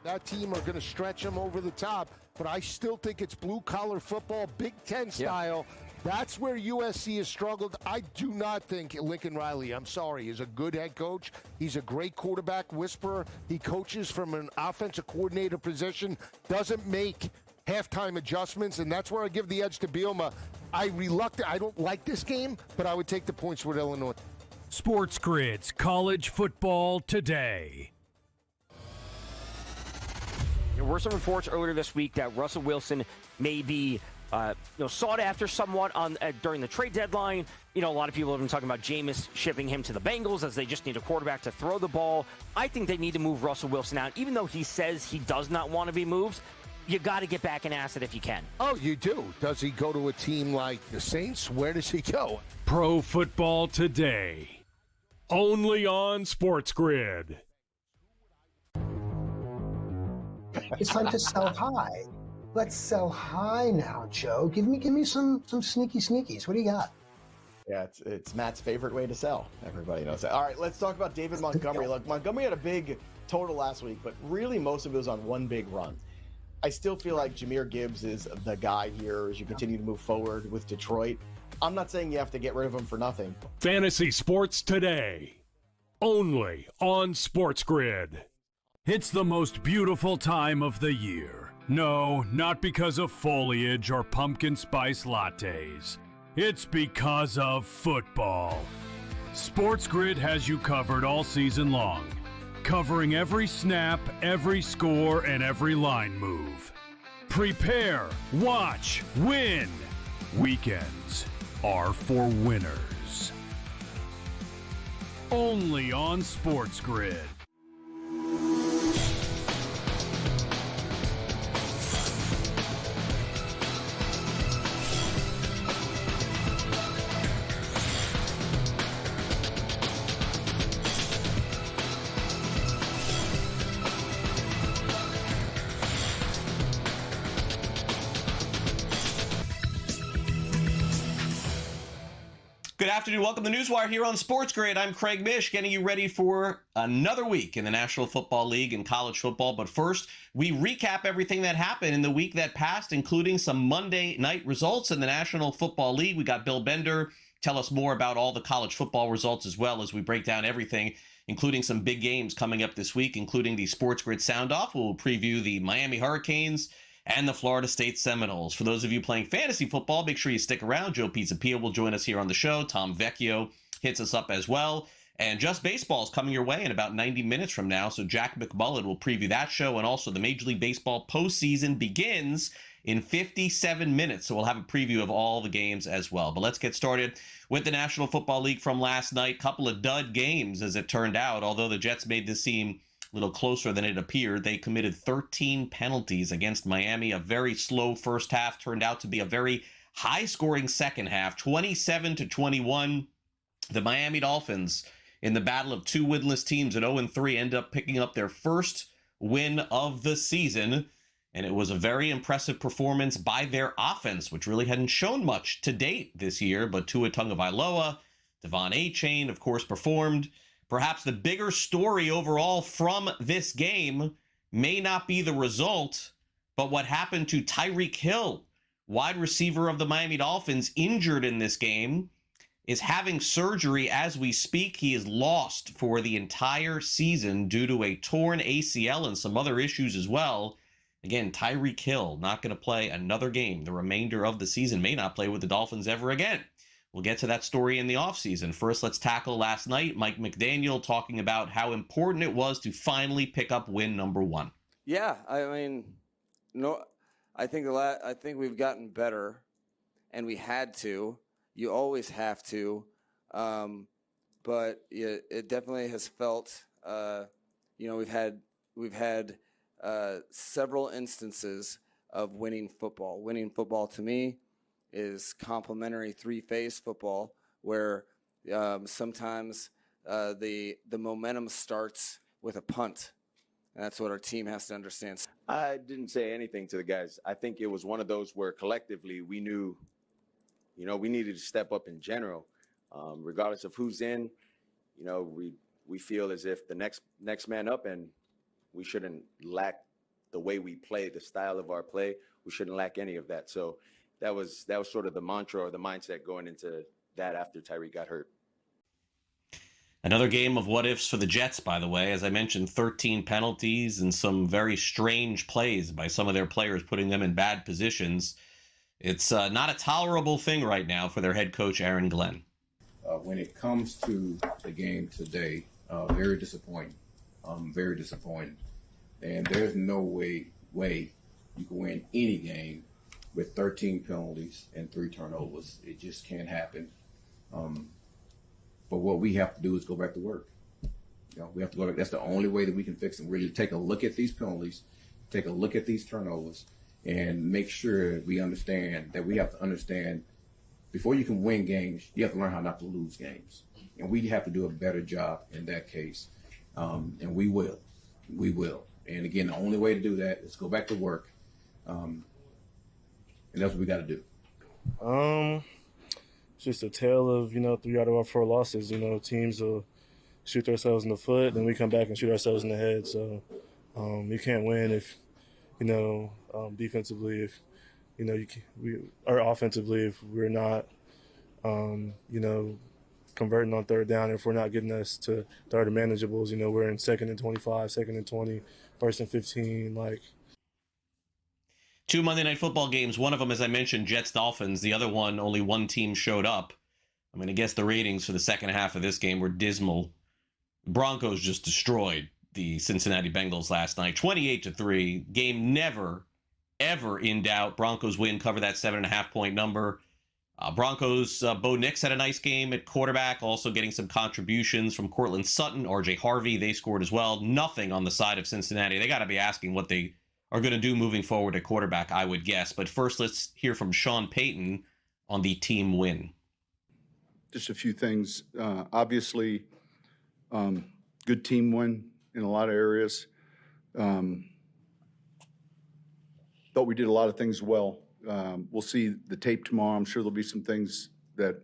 that team are going to stretch them over the top, but I still think it's blue-collar football, Big Ten style. That's where USC has struggled. I do not think Lincoln Riley, I'm sorry, is a good head coach. He's a great quarterback whisperer. He coaches from an offensive coordinator position, doesn't make halftime adjustments, and that's where I give the edge to Bielema. I don't like this game, but I would take the points with Illinois. SportsGrid's College Football Today. There were some reports earlier this week that Russell Wilson may be sought after somewhat on during the trade deadline. A lot of people have been talking about Jameis shipping him to the Bengals as they just need a quarterback to throw the ball. I think they need to move Russell Wilson out. Even though he says he does not want to be moved, you got to get back an asset if you can. Oh, you do? Does he go to a team like the Saints? Where does he go? Pro Football Today. Only on SportsGrid. It's time to sell high. Let's sell high now, Joe. Give me some sneaky sneakies. What do you got? Yeah, it's Matt's favorite way to sell. Everybody knows that. All right, let's talk about David Montgomery. Look, Montgomery had a big total last week, but really most of it was on one big run. I still feel like Jahmyr Gibbs is the guy here as you continue to move forward with Detroit. I'm not saying you have to get rid of him for nothing. Fantasy Sports Today. Only on SportsGrid. It's the most beautiful time of the year. No, not because of foliage or pumpkin spice lattes. It's because of football. SportsGrid has you covered all season long, covering every snap, every score, and every line move. Prepare, watch, win. Weekends are for winners. Only on SportsGrid. Good afternoon. Welcome to NewsWire here on SportsGrid. I'm Craig Mish, getting you ready for another week in the National Football League and college football. But first, we recap everything that happened in the week that passed, including some Monday night results in the National Football League. We got Bill Bender tell us more about all the college football results as well as we break down everything, including some big games coming up this week, including the SportsGrid Sound-Off. We'll preview the Miami Hurricanes and the Florida State Seminoles. For those of you playing fantasy football, make sure you stick around. Joe Pizzapia will join us here on the show. Tom Vecchio hits us up as well. And Just Baseball is coming your way in about 90 minutes from now, so Jack McMullen will preview that show. And also the Major League Baseball postseason begins in 57 minutes, so we'll have a preview of all the games as well. But let's get started with the National Football League from last night. Couple of dud games, as it turned out, although the Jets made this seem a little closer than it appeared. They committed 13 penalties against Miami. A very slow first half turned out to be a very high-scoring second half, 27-21. The Miami Dolphins, in the battle of two winless teams at 0-3, end up picking up their first win of the season. And it was a very impressive performance by their offense, which really hadn't shown much to date this year. But Tua Tagovailoa, Devon Achane, of course, performed. Perhaps the bigger story overall from this game may not be the result, but what happened to Tyreek Hill, wide receiver of the Miami Dolphins, injured in this game, is having surgery as we speak. He is lost for the entire season due to a torn ACL and some other issues as well. Again, Tyreek Hill not going to play another game. The remainder of the season, may not play with the Dolphins ever again. We'll get to that story in the offseason. First, let's tackle last night. Mike McDaniel talking about how important it was to finally pick up win number one. Yeah, I mean, no, I think we've gotten better, and we had to. You always have to, but it definitely has felt. We've had several instances of winning football. Winning football to me is complementary three-phase football, where sometimes the momentum starts with a punt. And that's what our team has to understand. I didn't say anything to the guys. I think it was one of those where collectively we knew, we needed to step up in general. Regardless of who's in, we feel as if the next man up, and we shouldn't lack the way we play, the style of our play, we shouldn't lack any of that. So that was sort of the mantra or the mindset going into that after Tyreek got hurt. Another game of what ifs for the Jets, by the way. As I mentioned, 13 penalties and some very strange plays by some of their players, putting them in bad positions. It's not a tolerable thing right now for their head coach, Aaron Glenn. When it comes to the game today, very disappointing. Very disappointed. And there's no way you can win any game with 13 penalties and 3 turnovers. It just can't happen. But what we have to do is go back to work. We have to go back. That's the only way that we can fix them. Really take a look at these penalties, take a look at these turnovers, and make sure we understand that we have to understand before you can win games, you have to learn how not to lose games. And we have to do a better job in that case. And we will. We will. And again, the only way to do that is go back to work. And that's what we got to do. Just a tale of, 3 out of our 4 losses. Teams will shoot themselves in the foot, then we come back and shoot ourselves in the head. So you can't win if, defensively, if, or offensively, if we're not, converting on third down, if we're not getting us to third and manageables. We're in 2nd and 25, 2nd and 20, 1st and 15, 2 Monday Night Football games. One of them, as I mentioned, Jets-Dolphins. The other one, only one team showed up. I mean, I guess the ratings for the second half of this game were dismal. Broncos just destroyed the Cincinnati Bengals last night, 28-3. Game never, ever in doubt. Broncos win, cover that 7.5-point number. Broncos, Bo Nix had a nice game at quarterback, also getting some contributions from Cortland Sutton, RJ Harvey. They scored as well. Nothing on the side of Cincinnati. They got to be asking what they are going to do moving forward at quarterback, I would guess. But first, let's hear from Sean Payton on the team win. Just a few things. Obviously, good team win in a lot of areas. Thought we did a lot of things well. We'll see the tape tomorrow. I'm sure there'll be some things that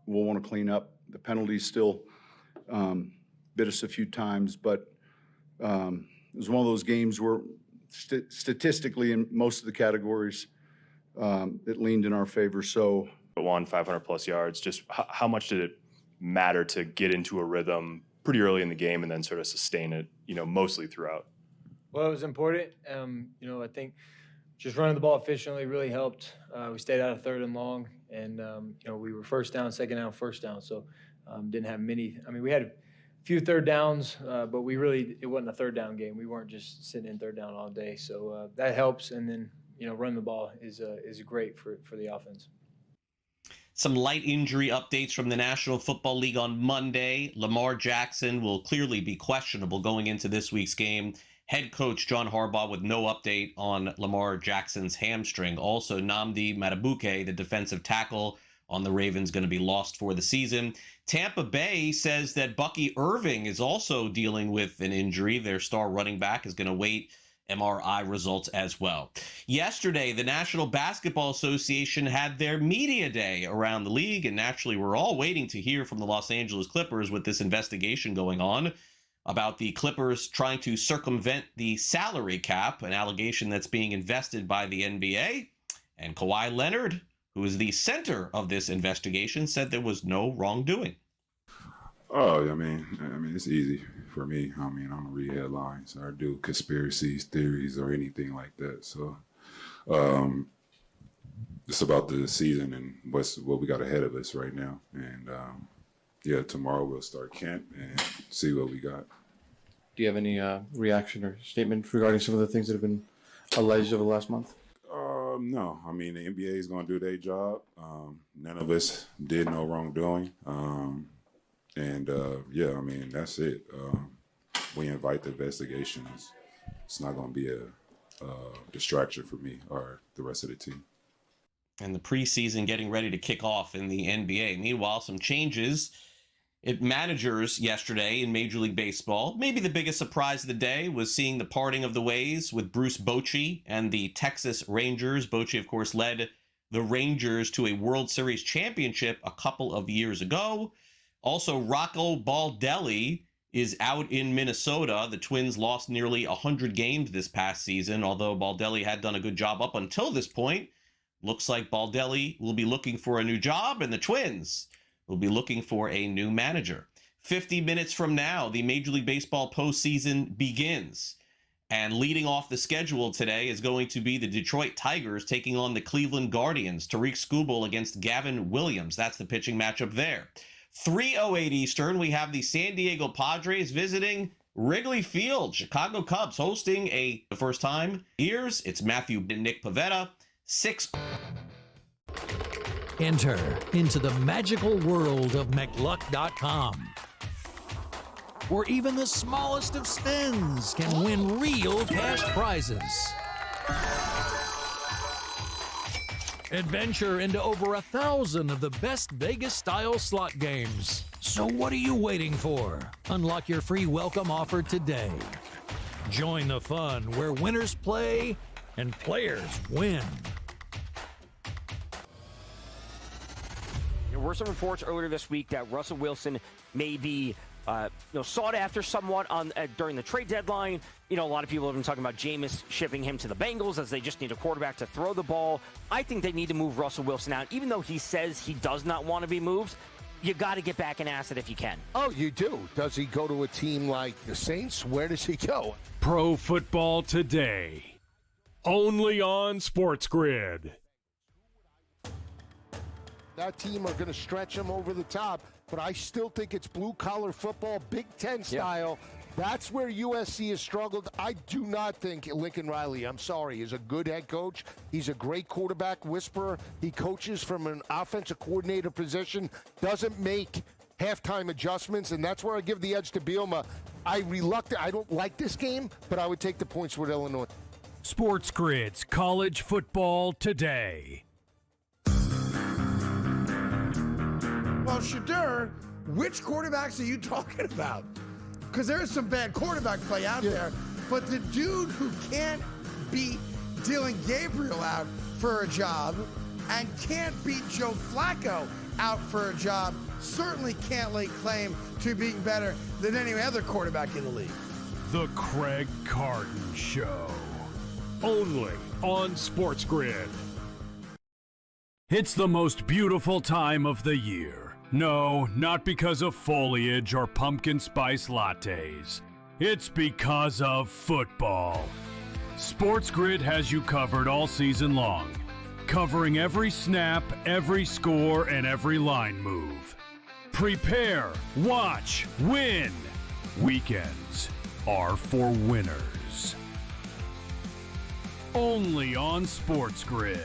we'll want to clean up. The penalties still bit us a few times, but it was one of those games where statistically in most of the categories it leaned in our favor. So 500+ yards. Just how much did it matter to get into a rhythm pretty early in the game and then sort of sustain it, mostly throughout? Well, it was important. I think just running the ball efficiently really helped. We stayed out of 3rd and long, and we were 1st down, 2nd down, 1st down. So didn't have many. I mean, we had a few 3rd downs, but it wasn't a 3rd down game. We weren't just sitting in 3rd down all day. So that helps. And then running the ball is great for the offense. Some light injury updates from the National Football League on Monday. Lamar Jackson will clearly be questionable going into this week's game. Head coach John Harbaugh with no update on Lamar Jackson's hamstring. Also, Nnamdi Madubuike, the defensive tackle on the Ravens, going to be lost for the season. Tampa Bay says that Bucky Irving is also dealing with an injury. Their star running back is going to wait MRI results as well. Yesterday, the National Basketball Association had their media day around the league, and naturally we're all waiting to hear from the Los Angeles Clippers with this investigation going on about the Clippers trying to circumvent the salary cap, an allegation that's being invested by the NBA. And Kawhi Leonard, who is the center of this investigation, said there was no wrongdoing. Oh, I mean, it's easy for me. I don't read headlines or do conspiracies, theories, or anything like that. So, it's about the season and what we got ahead of us right now. And tomorrow we'll start camp and see what we got. Do you have any reaction or statement regarding some of the things that have been alleged over the last month? No. I mean, the NBA is going to do their job. None of us did no wrongdoing. That's it. We invite the investigation. It's not going to be a distraction for me or the rest of the team. And the preseason getting ready to kick off in the NBA. Meanwhile, some changes at managers yesterday in Major League Baseball. Maybe the biggest surprise of the day was seeing the parting of the ways with Bruce Bochy and the Texas Rangers. Bochy, of course, led the Rangers to a World Series championship a couple of years ago. Also, Rocco Baldelli is out in Minnesota. The Twins lost nearly 100 games this past season, although Baldelli had done a good job up until this point. Looks like Baldelli will be looking for a new job, and the Twins will be looking for a new manager. 50 minutes from now, the Major League Baseball postseason begins. And leading off the schedule today is going to be the Detroit Tigers taking on the Cleveland Guardians. Tariq Skubal against Gavin Williams. That's the pitching matchup there. 3:08 Eastern, we have the San Diego Padres visiting Wrigley Field. Chicago Cubs hosting the first time years. It's Matthew and Nick Pivetta. 6. Enter into the magical world of McLuck.com, where even the smallest of spins can win real cash prizes. Adventure into over 1,000 of the best Vegas-style slot games. So what are you waiting for? Unlock your free welcome offer today. Join the fun where winners play and players win. There were some reports earlier this week that Russell Wilson may be sought after somewhat during the trade deadline. A lot of people have been talking about Jameis shipping him to the Bengals as they just need a quarterback to throw the ball. I think they need to move Russell Wilson out. Even though he says he does not want to be moved, you got to get back an asset if you can. Oh, you do. Does he go to a team like the Saints? Where does he go? Pro Football Today. Only on SportsGrid. That team are going to stretch him over the top, but I still think it's blue-collar football, Big Ten style. Yeah. That's where USC has struggled. I do not think Lincoln Riley, I'm sorry, is a good head coach. He's a great quarterback whisperer. He coaches from an offensive coordinator position, doesn't make halftime adjustments, and that's where I give the edge to Bielema. I don't like this game, but I would take the points with Illinois. SportsGrid's College Football Today. Well, Shadur, which quarterbacks are you talking about? Because there is some bad quarterback play out there, but the dude who can't beat Dylan Gabriel out for a job and can't beat Joe Flacco out for a job certainly can't lay claim to being better than any other quarterback in the league. The Craig Carton Show. Only on SportsGrid. It's the most beautiful time of the year. No, not because of foliage or pumpkin spice lattes. It's because of football. SportsGrid has you covered all season long, covering every snap, every score, and every line move. Prepare, watch, win. Weekends are for winners. Only on SportsGrid.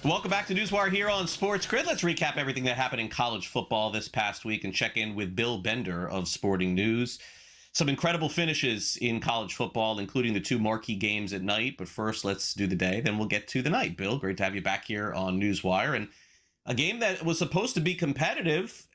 Welcome back to NewsWire here on SportsGrid. Let's recap everything that happened in college football this past week and check in with Bill Bender of Sporting News. Some incredible finishes in college football, including the 2 marquee games at night. But first, let's do the day, then we'll get to the night. Bill, great to have you back here on NewsWire. And a game that was supposed to be competitive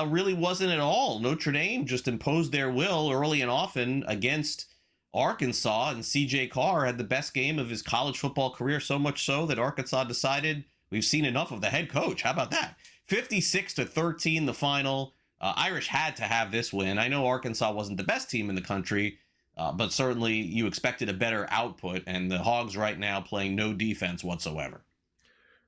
really wasn't at all. Notre Dame just imposed their will early and often against Arkansas, and C.J. Carr had the best game of his college football career, so much so that Arkansas decided we've seen enough of the head coach. How about that? 56-13 the final. Irish had to have this win. I know Arkansas wasn't the best team in the country, but certainly you expected a better output, and the Hogs right now playing no defense whatsoever.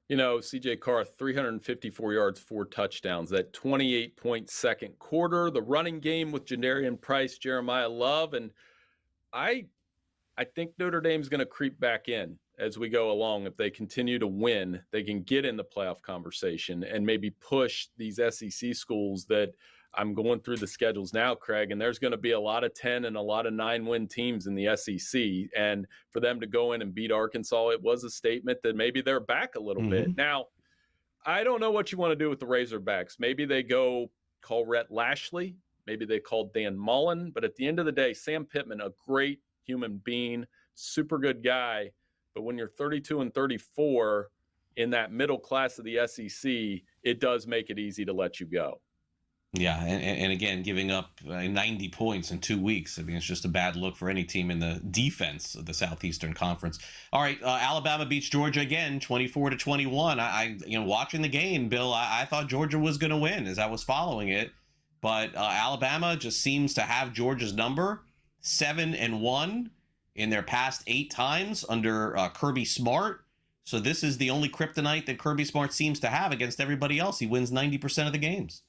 C.J. Carr, 354 yards, 4 touchdowns. That 28-point second quarter, the running game with Jadarian Price, Jeremiah Love, and I think Notre Dame's going to creep back in as we go along. If they continue to win, they can get in the playoff conversation and maybe push these SEC schools that I'm going through the schedules now, Craig, and there's going to be a lot of 10 and a lot of 9-win teams in the SEC. And for them to go in and beat Arkansas, it was a statement that maybe they're back a little bit. Now, I don't know what you want to do with the Razorbacks. Maybe they go call Rhett Lashley. Maybe they called Dan Mullen, but at the end of the day, Sam Pittman, a great human being, super good guy. But when you're 32 and 34 in that middle class of the SEC, it does make it easy to let you go. Yeah, and again, giving up 90 points in 2 weeks. I mean, it's just a bad look for any team in the defense of the Southeastern Conference. All right, Alabama beats Georgia again, 24-21. I watching the game, Bill, I thought Georgia was going to win as I was following it, but Alabama just seems to have Georgia's number, 7-1 in their past 8 times under Kirby Smart. So this is the only kryptonite that Kirby Smart seems to have against everybody else. He wins 90% of the games.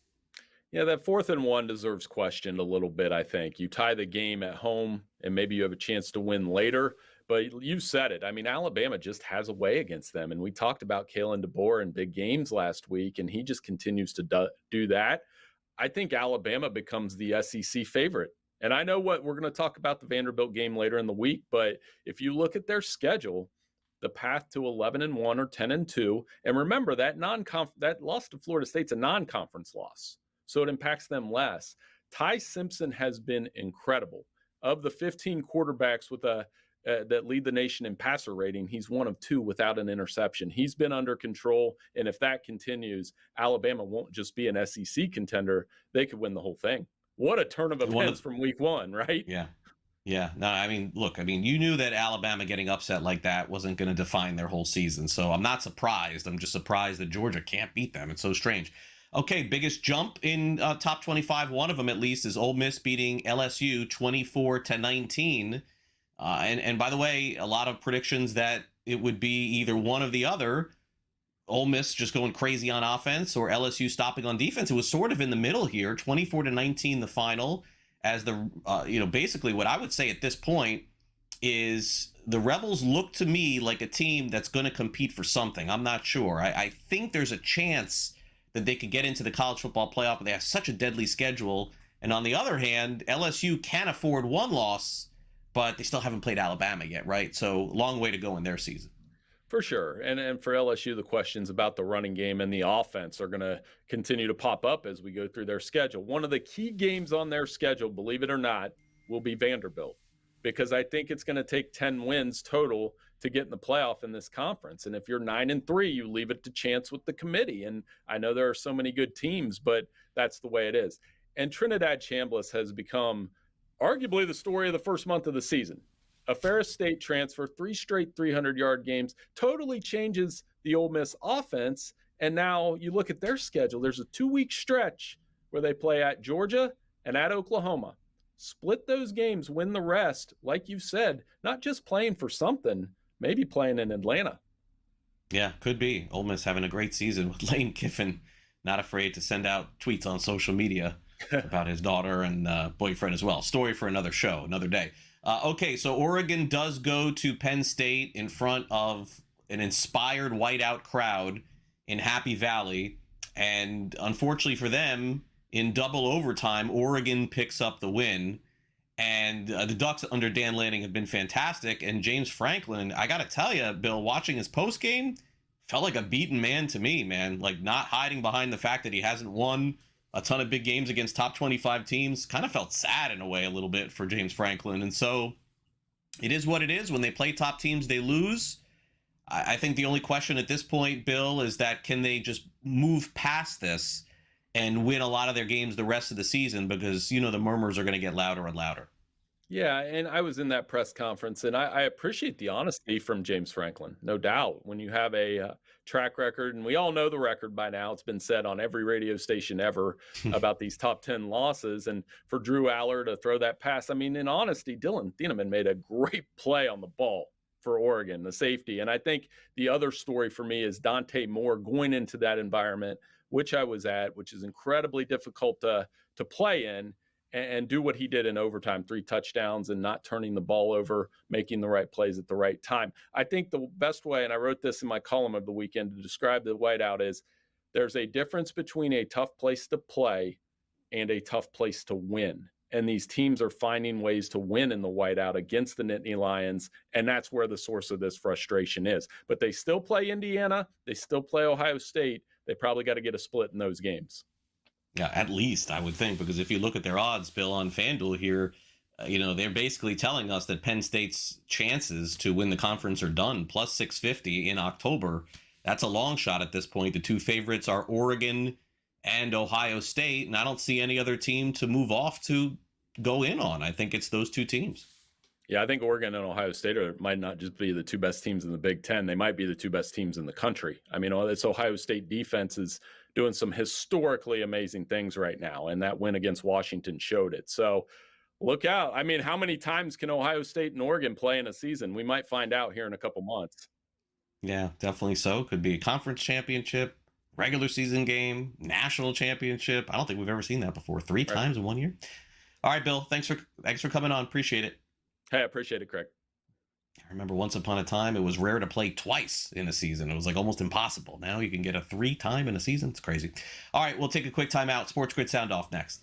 Yeah, that 4th and 1 deserves questioned a little bit, I think. You tie the game at home, and maybe you have a chance to win later. But you said it. I mean, Alabama just has a way against them. And we talked about Kalen DeBoer in big games last week, and he just continues to do that. I think Alabama becomes the SEC favorite. And I know what we're going to talk about the Vanderbilt game later in the week, but if you look at their schedule, the path to 11-1 or 10-2, and remember that that loss to Florida State's a non-conference loss. So it impacts them less. Ty Simpson has been incredible. Of the 15 quarterbacks with that lead the nation in passer rating, he's one of 2 without an interception. He's been under control, and if that continues, Alabama won't just be an SEC contender. They could win the whole thing. What a turn of events from week 1, right? Yeah. Yeah. No, I mean, look, you knew that Alabama getting upset like that wasn't going to define their whole season. So I'm not surprised. I'm just surprised that Georgia can't beat them. It's so strange. Okay, biggest jump in top 25, one of them at least, is Ole Miss beating LSU 24-19. And by the way, a lot of predictions that it would be either one or the other. Ole Miss just going crazy on offense or LSU stopping on defense. It was sort of in the middle here, 24-19 the final, as the basically what I would say at this point is the Rebels look to me like a team that's going to compete for something. I'm not sure. I think there's a chance that they could get into the college football playoff, but they have such a deadly schedule. And on the other hand, LSU can afford one loss, but they still haven't played Alabama yet, right? So long way to go in their season. For sure. And for LSU, the questions about the running game and the offense are going to continue to pop up as we go through their schedule. One of the key games on their schedule, believe it or not, will be Vanderbilt, because I think it's going to take 10 wins total to get in the playoff in this conference. And if you're 9-3, you leave it to chance with the committee. And I know there are so many good teams, but that's the way it is. And Trinidad Chambliss has become arguably the story of the first month of the season. A Ferris State transfer, 3 straight 300-yard games, totally changes the Ole Miss offense. And now you look at their schedule. There's a 2-week stretch where they play at Georgia and at Oklahoma. Split those games, win the rest. Like you said, not just playing for something, maybe playing in Atlanta. Yeah, could be. Ole Miss having a great season with Lane Kiffin, not afraid to send out tweets on social media about his daughter and boyfriend as well. Story for another show, another day. Okay, so Oregon does go to Penn State in front of an inspired whiteout crowd in Happy Valley. And unfortunately for them, in double overtime, Oregon picks up the win. And the Ducks under Dan Lanning have been fantastic. And James Franklin, I got to tell you, Bill, watching his postgame, felt like a beaten man to me, man. Like not hiding behind the fact that he hasn't won a ton of big games against top 25 teams. Kind of felt sad in a way a little bit for James Franklin. And so it is what it is. When they play top teams, they lose. I think the only question at this point, Bill, is that can they just move past this and win a lot of their games the rest of the season, because, the murmurs are going to get louder and louder. Yeah, and I was in that press conference, and I appreciate the honesty from James Franklin, no doubt. When you have a track record, and we all know the record by now, it's been said on every radio station ever about these top 10 losses, and for Drew Aller to throw that pass, I mean, in honesty, Dylan Thieneman made a great play on the ball for Oregon, the safety. And I think the other story for me is Dante Moore going into that environment, which I was at, which is incredibly difficult to play in, and do what he did in overtime, 3 touchdowns and not turning the ball over, making the right plays at the right time. I think the best way, and I wrote this in my column of the weekend to describe the whiteout, is there's a difference between a tough place to play and a tough place to win. And these teams are finding ways to win in the whiteout against the Nittany Lions, and that's where the source of this frustration is. But they still play Indiana. They still play Ohio State. They probably got to get a split in those games. Yeah, at least, I would think, because if you look at their odds, Bill, on FanDuel here, they're basically telling us that Penn State's chances to win the conference are done, plus 650 in October. That's a long shot at this point. The 2 favorites are Oregon and Ohio State, and I don't see any other team to move off to go in on. I think it's those two teams. Yeah, I think Oregon and Ohio State might not just be the two best teams in the Big Ten. They might be the two best teams in the country. I mean, this Ohio State defense is doing some historically amazing things right now, and that win against Washington showed it. So look out. I mean, how many times can Ohio State and Oregon play in a season? We might find out here in a couple months. Yeah, definitely so. Could be a conference championship, regular season game, national championship. I don't think we've ever seen that before. Three times in 1 year. All right, Bill, thanks for coming on. Appreciate it. Hey, I appreciate it, Craig. I remember once upon a time, it was rare to play twice in a season. It was like almost impossible. Now you can get a 3-time in a season. It's crazy. All right, we'll take a quick timeout. SportsGrid sound off next.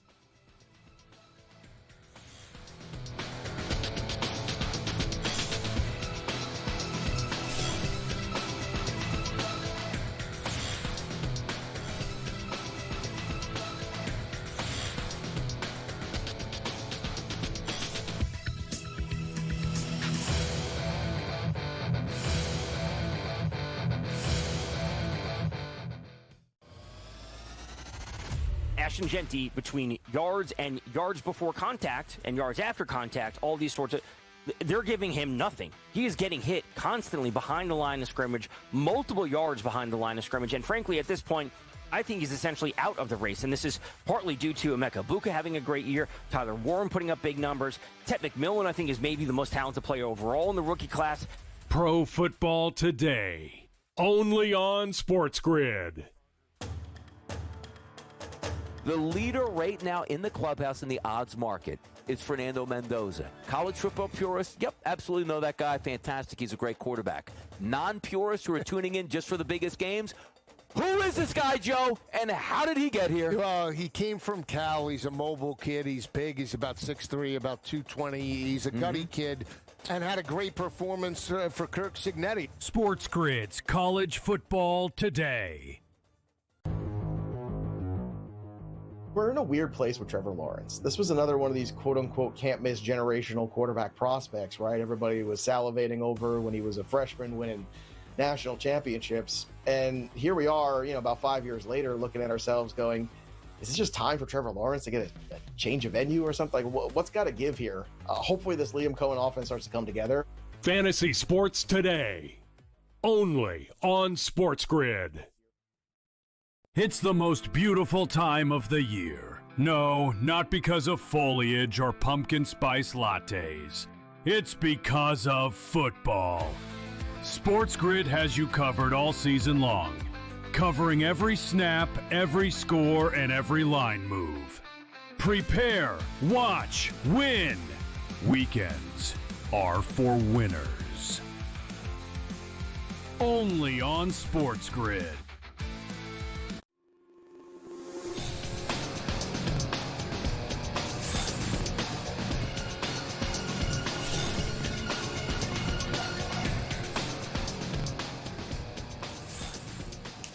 Genti between yards and yards before contact and yards after contact, all these sorts of, they're giving him nothing. He is getting hit constantly behind the line of scrimmage, multiple yards behind the line of scrimmage, and frankly, at this point, I think he's essentially out of the race, and this is partly due to Emeka Buka having a great year, Tyler Warren putting up big numbers, Tet McMillan, I think, is maybe the most talented player overall in the rookie class. Pro Football Today, only on SportsGrid. The leader right now in the clubhouse in the odds market is Fernando Mendoza. College football purists, yep, absolutely know that guy. Fantastic. He's a great quarterback. Non-purists who are tuning in just for the biggest games, who is this guy, Joe, and how did he get here? Well, he came from Cal. He's a mobile kid. He's big. He's about 6'3", about 220. He's a gutty kid and had a great performance for Kirk Signetti. SportsGrid's College Football Today. We're in a weird place with Trevor Lawrence. This was another one of these quote-unquote can't-miss generational quarterback prospects, right? Everybody was salivating over when he was a freshman winning national championships. And here we are, about 5 years later, looking at ourselves going, is it just time for Trevor Lawrence to get a change of venue or something? Like, what's got to give here? Hopefully this Liam Cohen offense starts to come together. Fantasy Sports Today, only on SportsGrid. It's the most beautiful time of the year. No, not because of foliage or pumpkin spice lattes. It's because of football. SportsGrid has you covered all season long, covering every snap, every score, and every line move. Prepare, watch, win. Weekends are for winners. Only on SportsGrid.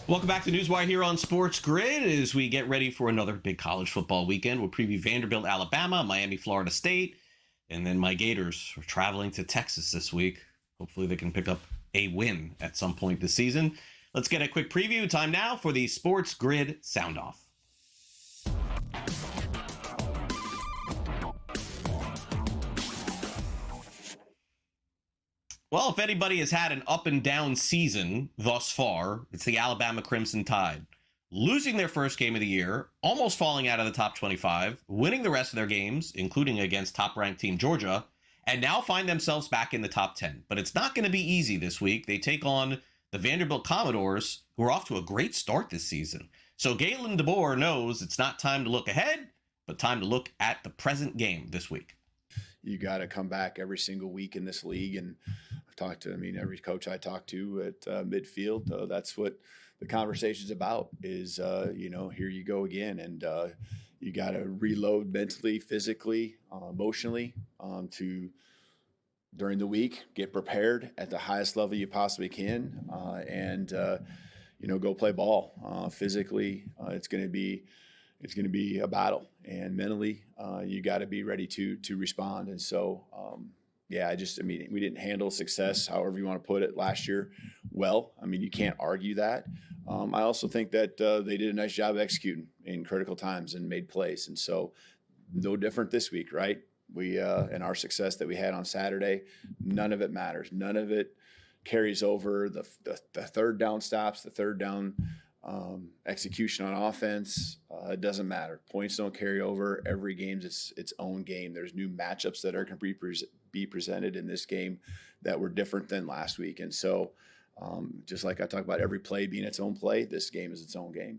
Welcome back to NewsWire here on SportsGrid as we get ready for another big college football weekend. We'll preview Vanderbilt, Alabama, Miami, Florida State, and then my Gators are traveling to Texas this week. Hopefully they can pick up a win at some point this season. Let's get a quick preview. Time now for the SportsGrid Sound Off. Well, if anybody has had an up and down season thus far, it's the Alabama Crimson Tide. Losing their first game of the year, almost falling out of the top 25, winning the rest of their games, including against top-ranked team Georgia, and now find themselves back in the top 10. But it's not going to be easy this week. They take on the Vanderbilt Commodores, who are off to a great start this season. So Galen DeBoer knows it's not time to look ahead, but time to look at the present game this week. You got to come back every single week in this league. And I've talked to, every coach I talk to at midfield, that's what the conversation's about is, here you go again. And you got to reload mentally, physically, emotionally to during the week, get prepared at the highest level you possibly can and go play ball physically. It's going to be a battle, and mentally, you got to be ready to respond. And so, we didn't handle success, however you want to put it, last year well. You can't argue that. I also think that they did a nice job executing, in critical times and made plays. And so no different this week, right? We and our success that we had on Saturday, none of it matters. None of it carries over. The third down stops, the third down execution on offense, it doesn't matter. Points don't carry over. Every game's its own game. There's new matchups that are going to be presented in this game that were different than last week. And so just like I talk about every play being its own play, this game is its own game.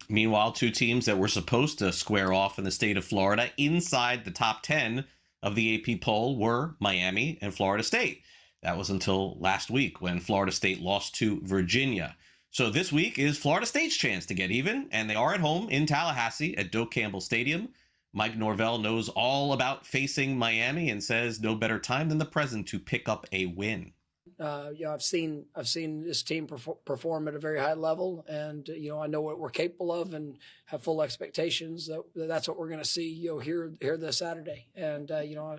Meanwhile, two teams that were supposed to square off in the state of Florida inside the top 10 of the AP poll were Miami and Florida State. That was until last week when Florida State lost to Virginia. So this week is Florida State's chance to get even, and they are at home in Tallahassee at Doak Campbell Stadium. Mike Norvell knows all about facing Miami and says no better time than the present to pick up a win. I've seen this team perform at a very high level, and I know what we're capable of, and have full expectations that's what we're going to see here this Saturday. And I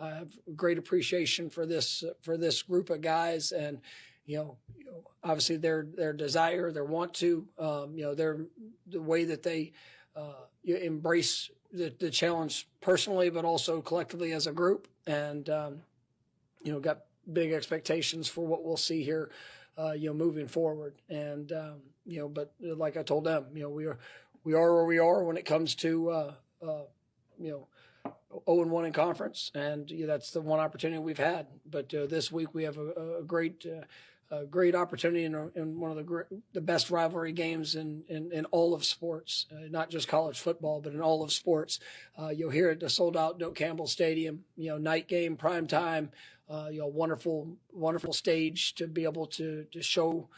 have great appreciation for this group of guys, and obviously their desire, their want to, the way that they embrace the challenge personally, but also collectively as a group, and got big expectations for what we'll see here, moving forward. And, but like I told them, we are where we are when it comes to, 0-1 in conference. And that's the one opportunity we've had. But this week we have a great opportunity in one of the best rivalry games in all of sports, not just college football, but in all of sports. You'll hear it, the sold out Doak Campbell Stadium, night game, prime time, wonderful stage to be able to show,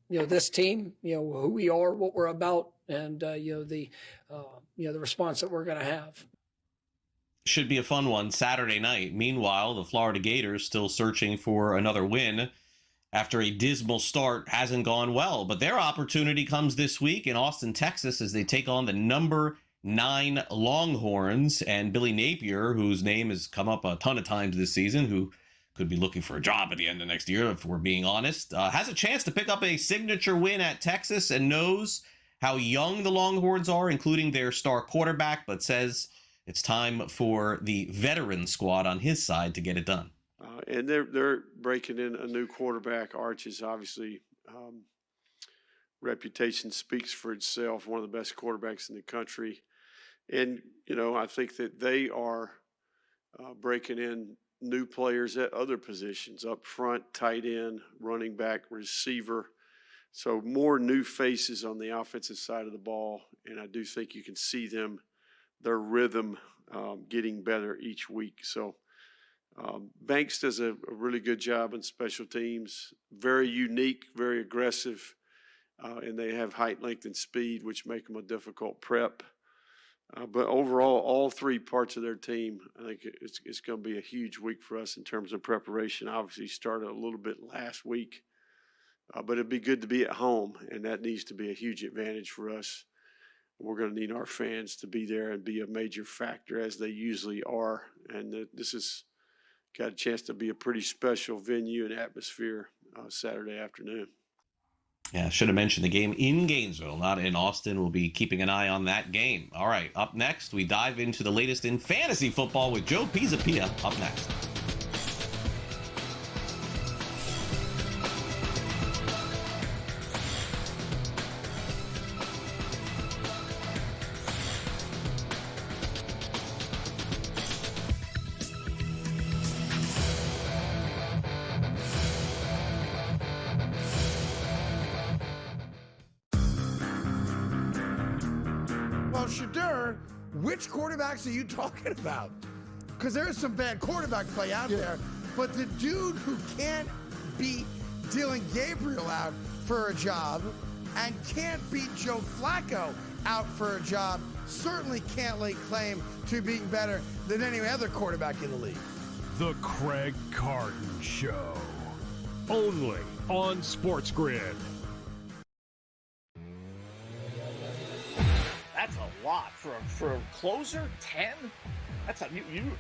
this team, who we are, what we're about, and, the response that we're going to have. Should be a fun one Saturday night. Meanwhile, the Florida Gators still searching for another win after a dismal start hasn't gone well. But their opportunity comes this week in Austin, Texas, as they take on the number 9 Longhorns. And Billy Napier, whose name has come up a ton of times this season, who could be looking for a job at the end of next year, if we're being honest, has a chance to pick up a signature win at Texas and knows how young the Longhorns are, including their star quarterback, but says it's time for the veteran squad on his side to get it done. And they're breaking in a new quarterback. Arch is obviously reputation speaks for itself, one of the best quarterbacks in the country. And, I think that they are breaking in new players at other positions, up front, tight end, running back, receiver. So more new faces on the offensive side of the ball. And I do think you can see their rhythm getting better each week. So Banks does a really good job on special teams. Very unique, very aggressive, and they have height, length, and speed, which make them a difficult prep. But overall, all three parts of their team, I think it's going to be a huge week for us in terms of preparation. Obviously, started a little bit last week, but it'd be good to be at home, and that needs to be a huge advantage for us. We're going to need our fans to be there and be a major factor, as they usually are. And this has got a chance to be a pretty special venue and atmosphere Saturday afternoon. Yeah, should have mentioned the game in Gainesville, not in Austin. We'll be keeping an eye on that game. All right, up next, we dive into the latest in fantasy football with Joe Pisapia up next. Shadur, which quarterbacks are you talking about? Because there's some bad quarterback play out there, but the dude who can't beat Dylan Gabriel out for a job and can't beat Joe Flacco out for a job certainly can't lay claim to being better than any other quarterback in the league. The Craig Carton Show. Only on SportsGrid. That's a lot for a closer. 10.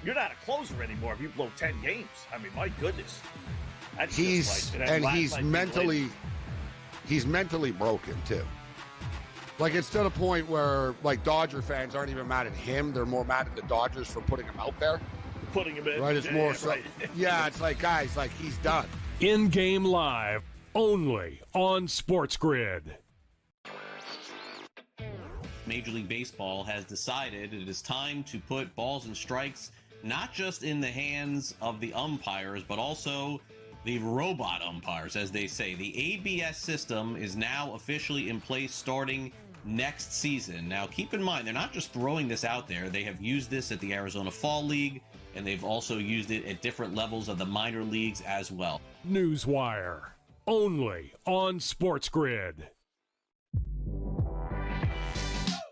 You're not a closer anymore if you blow 10 games. I mean, my goodness. That's he's mentally broken too. Like, it's to the point where, like, Dodger fans aren't even mad at him. They're more mad at the Dodgers for putting him out there. Putting him in. Right? It's more so. Right. Yeah, it's like, guys, like, he's done. In-game live, only on SportsGrid. Major League Baseball has decided it is time to put balls and strikes not just in the hands of the umpires, but also the robot umpires, as they say. The ABS system is now officially in place starting next season. Now, keep in mind, they're not just throwing this out there. They have used this at the Arizona Fall League, and they've also used it at different levels of the minor leagues as well. NewsWire, only on SportsGrid.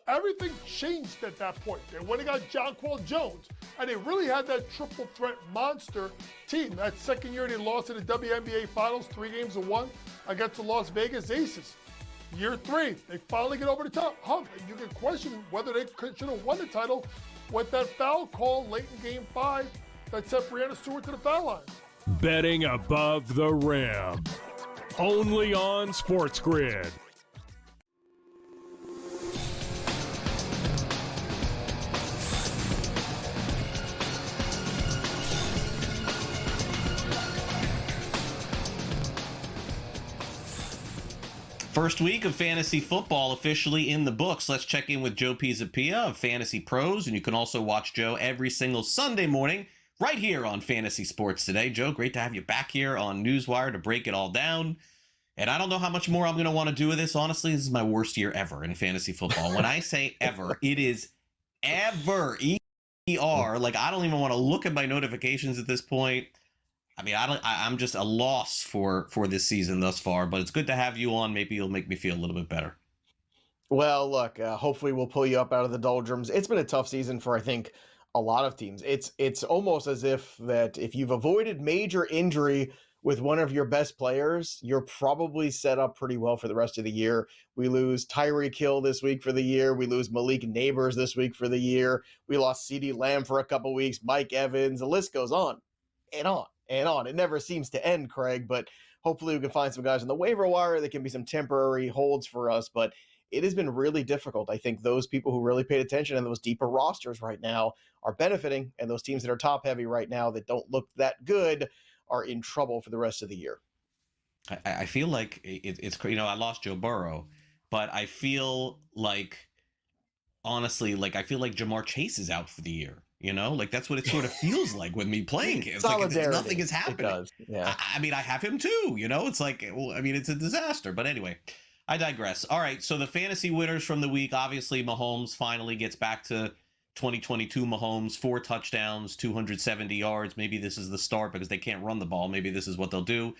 Everything changed at that point. They went and got Jonquil Jones, and they really had that triple threat monster team. That second year they lost in the WNBA Finals, 3-1 against the Las Vegas Aces. Year 3, they finally get over the top hump. And you can question whether they should have won the title with that foul call late in Game 5 that sent Breanna Stewart to the foul line. Betting above the rim, only on SportsGrid. First week of fantasy football officially in the books. Let's check in with Joe Pisapia of Fantasy Pros, and you can also watch Joe every single Sunday morning right here on Fantasy Sports Today. Joe, great to have you back here on NewsWire to break it all down. And I don't know how much more I'm going to want to do with this. Honestly, this is my worst year ever in fantasy football. When I say ever, it is ever. E-R. Like, I don't even want to look at my notifications at this point. I mean, I'm just a loss for this season thus far, but it's good to have you on. Maybe you'll make me feel a little bit better. Well, look, hopefully we'll pull you up out of the doldrums. It's been a tough season for, I think, a lot of teams. It's almost as if you've avoided major injury with one of your best players, you're probably set up pretty well for the rest of the year. We lose Tyreek Hill this week for the year. We lose Malik Neighbors this week for the year. We lost CeeDee Lamb for a couple weeks, Mike Evans. The list goes on and on and on. It never seems to end, Craig, but hopefully we can find some guys on the waiver wire that can be some temporary holds for us. But it has been really difficult. I think those people who really paid attention in those deeper rosters right now are benefiting, and those teams that are top heavy right now that don't look that good are in trouble for the rest of the year. I feel like it's, I lost Joe Burrow, but I feel like, honestly, I feel like Jamar Chase is out for the year. Like that's what it sort of feels like with me playing him. It's like nothing is happening. It does. Yeah. I mean, I have him too. It's like, well, I mean, it's a disaster. But anyway, I digress. All right, so the fantasy winners from the week, obviously Mahomes finally gets back to 2022 Mahomes, 4 touchdowns, 270 yards. Maybe this is the start because they can't run the ball. Maybe this is what they'll do.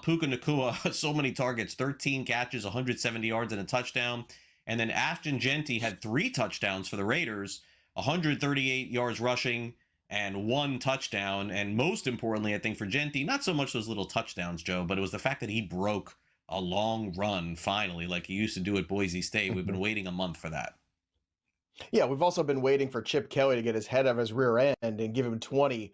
Puka Nacua, so many targets, 13 catches, 170 yards and a touchdown. And then Ashton Genty had 3 touchdowns for the Raiders, 138 yards rushing and 1 touchdown. And most importantly, I think for Genty, not so much those little touchdowns, Joe, but it was the fact that he broke a long run finally, like he used to do at Boise State. We've been waiting a month for that. Yeah, we've also been waiting for Chip Kelly to get his head out of his rear end and give him 20.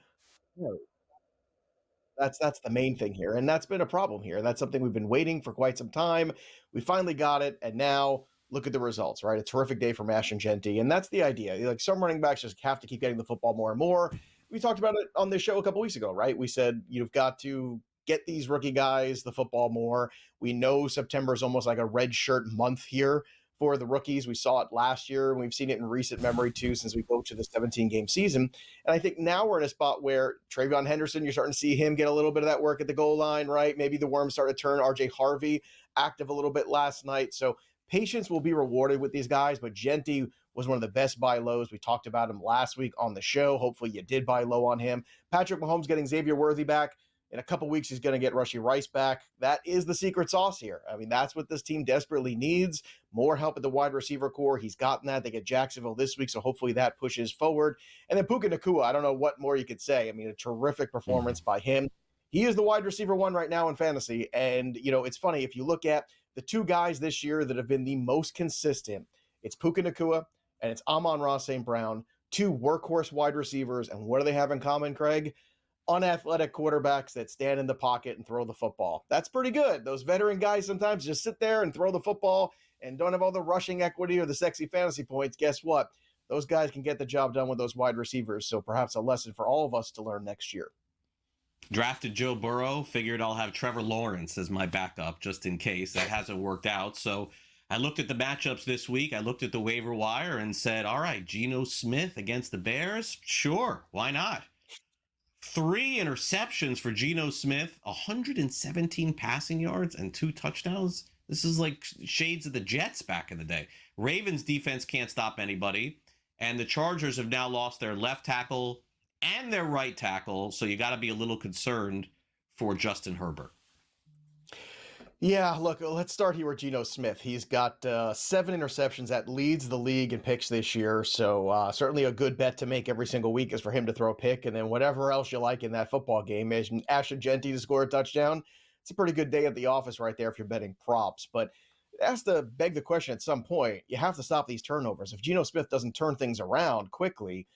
That's the main thing here, and that's been a problem here. That's something we've been waiting for quite some time. We finally got it, and now look at the results, right? A terrific day for Ashton Genty, and that's the idea. Like, some running backs just have to keep getting the football more and more. We talked about it on this show a couple weeks ago, right? We said you've got to get these rookie guys the football more. We know September is almost like a red shirt month here for the rookies. We saw it last year, and we've seen it in recent memory too since we go to the 17-game season. And I think now we're in a spot where Travion Henderson, you're starting to see him get a little bit of that work at the goal line, right? Maybe the worms start to turn. RJ Harvey active a little bit last night. So patience will be rewarded with these guys, but Genty was one of the best buy lows. We talked about him last week on the show. Hopefully you did buy low on him. Patrick Mahomes getting Xavier Worthy back. In a couple weeks, he's going to get Rashee Rice back. That is the secret sauce here. I mean, that's what this team desperately needs. More help at the wide receiver core. He's gotten that. They get Jacksonville this week, so hopefully that pushes forward. And then Puka Nacua, I don't know what more you could say. I mean, a terrific performance by him. He is the wide receiver 1 right now in fantasy. And, it's funny. If you look at the 2 guys this year that have been the most consistent, it's Puka Nacua and it's Amon-Ra St. Brown, 2 workhorse wide receivers. And what do they have in common, Craig? Unathletic quarterbacks that stand in the pocket and throw the football. That's pretty good. Those veteran guys sometimes just sit there and throw the football. and don't have all the rushing equity or the sexy fantasy points, guess what? Those guys can get the job done with those wide receivers. So perhaps a lesson for all of us to learn next year. Drafted Joe Burrow, figured I'll have Trevor Lawrence as my backup just in case. That hasn't worked out. So I looked at the matchups this week. I looked at the waiver wire and said, all right, Geno Smith against the Bears? Sure, why not? 3 interceptions for Geno Smith, 117 passing yards and 2 touchdowns. This is like shades of the Jets back in the day. Ravens defense can't stop anybody. And the Chargers have now lost their left tackle and their right tackle. So you got to be a little concerned for Justin Herbert. Yeah, look, let's start here with Geno Smith. He's got 7 interceptions. That leads the league in picks this year. So certainly a good bet to make every single week is for him to throw a pick. And then whatever else you like in that football game, Ashton Genty to score a touchdown. It's a pretty good day at the office right there if you're betting props. But it has to beg the question at some point. You have to stop these turnovers. If Geno Smith doesn't turn things around quickly,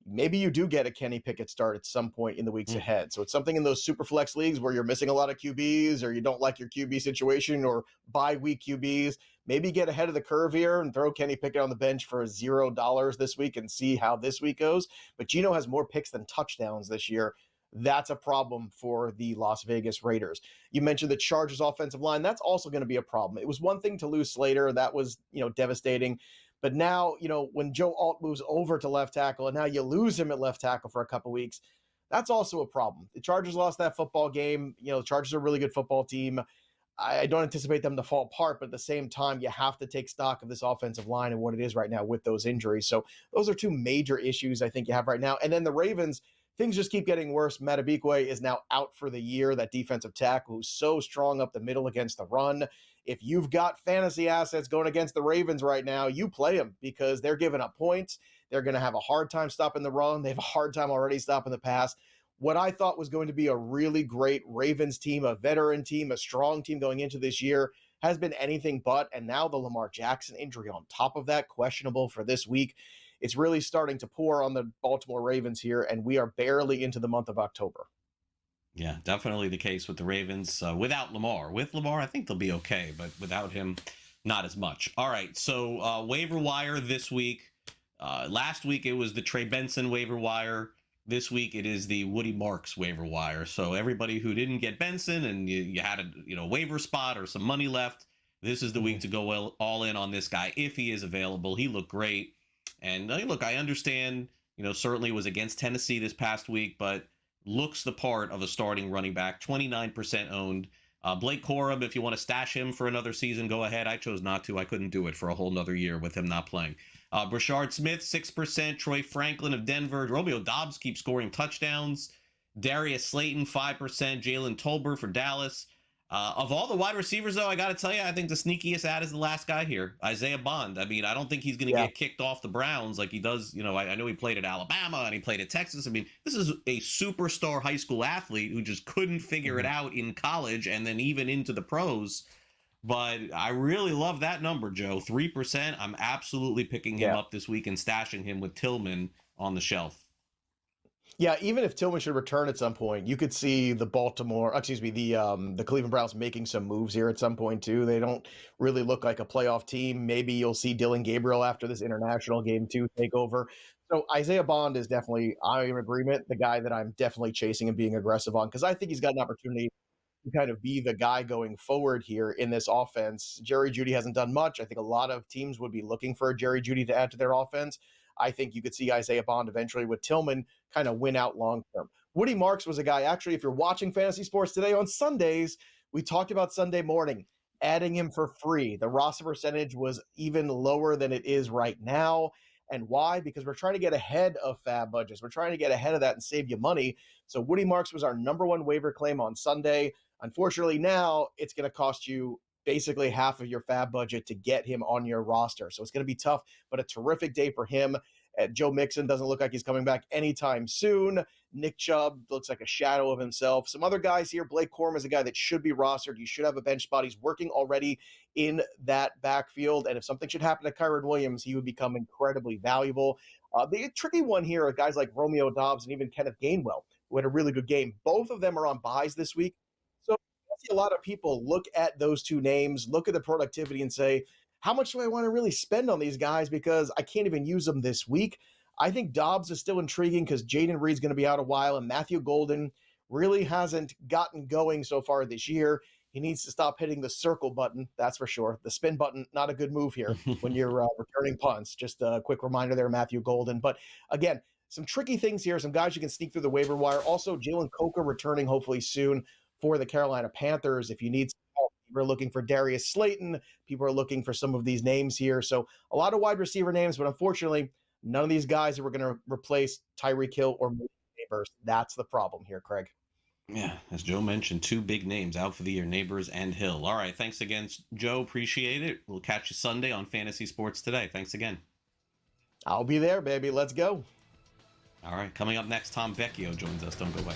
maybe you do get a Kenny Pickett start at some point in the weeks ahead. So it's something in those super flex leagues where you're missing a lot of QBs or you don't like your QB situation or bye-week QBs. Maybe get ahead of the curve here and throw Kenny Pickett on the bench for $0 this week and see how this week goes. But Geno has more picks than touchdowns this year. That's a problem for the Las Vegas Raiders. You mentioned the Chargers offensive line. That's also going to be a problem. It was one thing to lose Slater. That was, devastating. But now, when Joe Alt moves over to left tackle and now you lose him at left tackle for a couple weeks, that's also a problem. The Chargers lost that football game. The Chargers are a really good football team. I don't anticipate them to fall apart, but at the same time, you have to take stock of this offensive line and what it is right now with those injuries. So those are 2 major issues I think you have right now. And then the Ravens, things just keep getting worse. Matabikwe is now out for the year, that defensive tackle who's so strong up the middle against the run. If you've got fantasy assets going against the Ravens right now, you play them because they're giving up points. They're going to have a hard time stopping the run. They have a hard time already stopping the pass. What I thought was going to be a really great Ravens team, a veteran team, a strong team going into this year, has been anything but. And now the Lamar Jackson injury on top of that, questionable for this week. It's really starting to pour on the Baltimore Ravens here, and we are barely into the month of October. Yeah, definitely the case with the Ravens without Lamar. With Lamar, I think they'll be okay, but without him, not as much. All right, so waiver wire this week. Last week, it was the Trey Benson waiver wire. This week, it is the Woody Marks waiver wire. So everybody who didn't get Benson and you had a waiver spot or some money left, this is the week to go all in on this guy if he is available. He looked great. And look, I understand, certainly was against Tennessee this past week, but looks the part of a starting running back, 29% owned. Blake Corum, if you want to stash him for another season, go ahead. I chose not to. I couldn't do it for a whole nother year with him not playing. Brashard Smith, 6%. Troy Franklin of Denver. Romeo Doubs keeps scoring touchdowns. Darius Slayton, 5%. Jalen Tolbert for Dallas. Of all the wide receivers, though, I got to tell you, I think the sneakiest ad is the last guy here, Isaiah Bond. I mean, I don't think he's going to get kicked off the Browns like he does. I know he played at Alabama and he played at Texas. I mean, this is a superstar high school athlete who just couldn't figure it out in college and then even into the pros. But I really love that number, Joe. 3%. I'm absolutely picking him up this week and stashing him with Tillman on the shelf. Yeah, even if Tillman should return at some point, you could see the Cleveland Browns making some moves here at some point too. They don't really look like a playoff team. Maybe you'll see Dylan Gabriel after this international game too take over. So Isaiah Bond is definitely, I'm in agreement, the guy that I'm definitely chasing and being aggressive on because I think he's got an opportunity to kind of be the guy going forward here in this offense. Jerry Jeudy hasn't done much. I think a lot of teams would be looking for a Jerry Jeudy to add to their offense. I think you could see Isaiah Bond eventually with Tillman kind of win out long term. Woody Marks was a guy, actually, if you're watching Fantasy Sports Today on Sundays, we talked about Sunday morning, adding him for free. The roster percentage was even lower than it is right now. And why? Because we're trying to get ahead of fab budgets. We're trying to get ahead of that and save you money. So Woody Marks was our number 1 waiver claim on Sunday. Unfortunately, now it's going to cost you basically half of your fab budget to get him on your roster. So it's going to be tough, but a terrific day for him. Joe Mixon doesn't look like he's coming back anytime soon. Nick Chubb looks like a shadow of himself. Some other guys here. Blake Corum is a guy that should be rostered. You should have a bench spot. He's working already in that backfield. And if something should happen to Kyron Williams, he would become incredibly valuable. The tricky one here are guys like Romeo Doubs and even Kenneth Gainwell, who had a really good game. Both of them are on buys this week. So I see a lot of people look at those 2 names, look at the productivity and say, how much do I want to really spend on these guys because I can't even use them this week? I think Dobbs is still intriguing because Jaden Reed's going to be out a while, and Matthew Golden really hasn't gotten going so far this year. He needs to stop hitting the circle button, that's for sure. The spin button, not a good move here when you're returning punts. Just a quick reminder there, Matthew Golden. But again, some tricky things here, some guys you can sneak through the waiver wire. Also, Jalen Coker returning hopefully soon for the Carolina Panthers. If you need some help, people are looking for Darius Slayton. People are looking for some of these names here. So a lot of wide receiver names, but unfortunately, none of these guys are going to replace Tyreek Hill or Neighbors. That's the problem here, Craig. Yeah, as Joe mentioned, 2 big names out for the year, Neighbors and Hill. All right, thanks again, Joe. Appreciate it. We'll catch you Sunday on Fantasy Sports Today. Thanks again. I'll be there, baby. Let's go. All right, coming up next, Tom Vecchio joins us. Don't go away.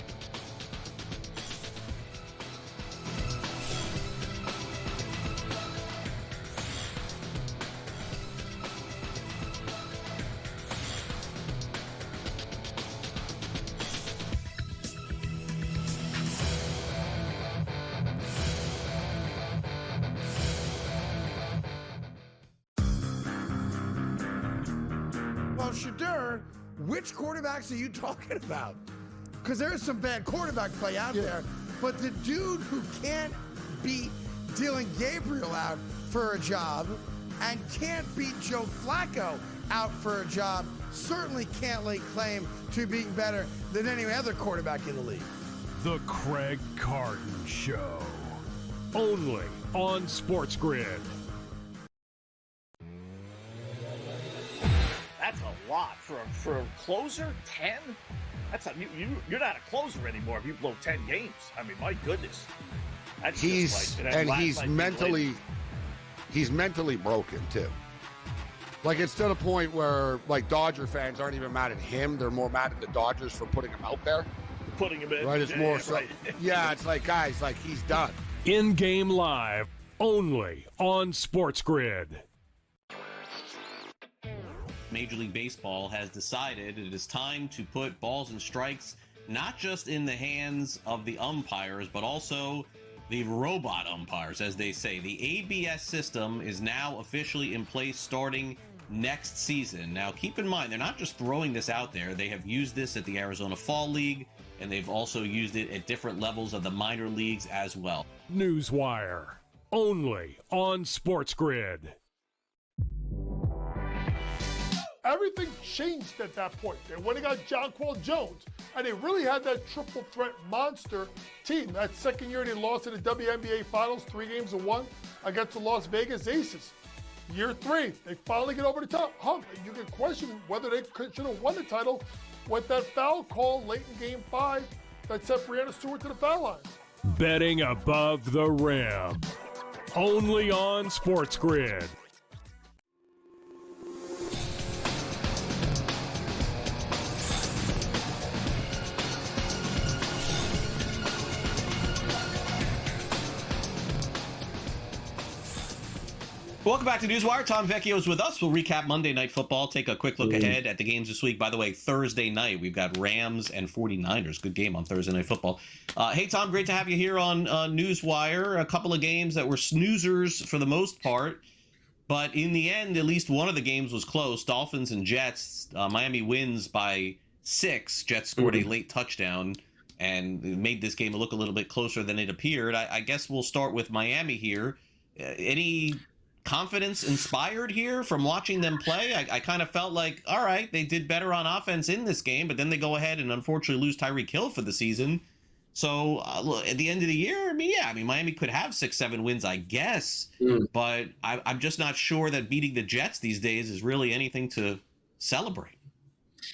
Well, Shadur, which quarterbacks are you talking about? Because there is some bad quarterback play out there, but the dude who can't beat Dylan Gabriel out for a job and can't beat Joe Flacco out for a job certainly can't lay claim to being better than any other quarterback in the league. The Craig Carton Show. Only on SportsGrid. That's a lot for a closer. 10. That's you're not a closer anymore if you blow 10 games. I mean, my goodness. That's He's mentally broken too. Like, it's to the point where, like, Dodger fans aren't even mad at him; they're more mad at the Dodgers for putting him out there. Putting him in. Right? It's more so. Right. Yeah, it's like, guys, like, he's done. In-game live, only on SportsGrid. Major League Baseball has decided it is time to put balls and strikes not just in the hands of the umpires, but also the robot umpires, as they say. The ABS system is now officially in place starting next season. Now, keep in mind, they're not just throwing this out there. They have used this at the Arizona Fall League, and they've also used it at different levels of the minor leagues as well. NewsWire, only on SportsGrid. Everything changed at that point. They went and got Jonquil Jones, and they really had that triple threat monster team. That second year they lost in the WNBA Finals, 3-1 against the Las Vegas Aces. Year 3, they finally get over the top hump. And you can question whether they should have won the title with that foul call late in Game 5 that sent Brianna Stewart to the foul line. Betting above the rim, only on SportsGrid. Welcome back to NewsWire. Tom Vecchio is with us. We'll recap Monday Night Football, take a quick look ahead at the games this week. By the way, Thursday night, we've got Rams and 49ers. Good game on Thursday Night Football. Hey, Tom, great to have you here on NewsWire. A couple of games that were snoozers for the most part, but in the end, at least one of the games was close. Dolphins and Jets. Miami wins by 6. Jets scored a late touchdown and made this game look a little bit closer than it appeared. I guess we'll start with Miami here. Any confidence inspired here from watching them play? I kind of felt like, all right, they did better on offense in this game, but then they go ahead and unfortunately lose Tyreek Hill for the season. So at the end of the year, Miami could have 6-7 wins, I guess, but I'm just not sure that beating the Jets these days is really anything to celebrate.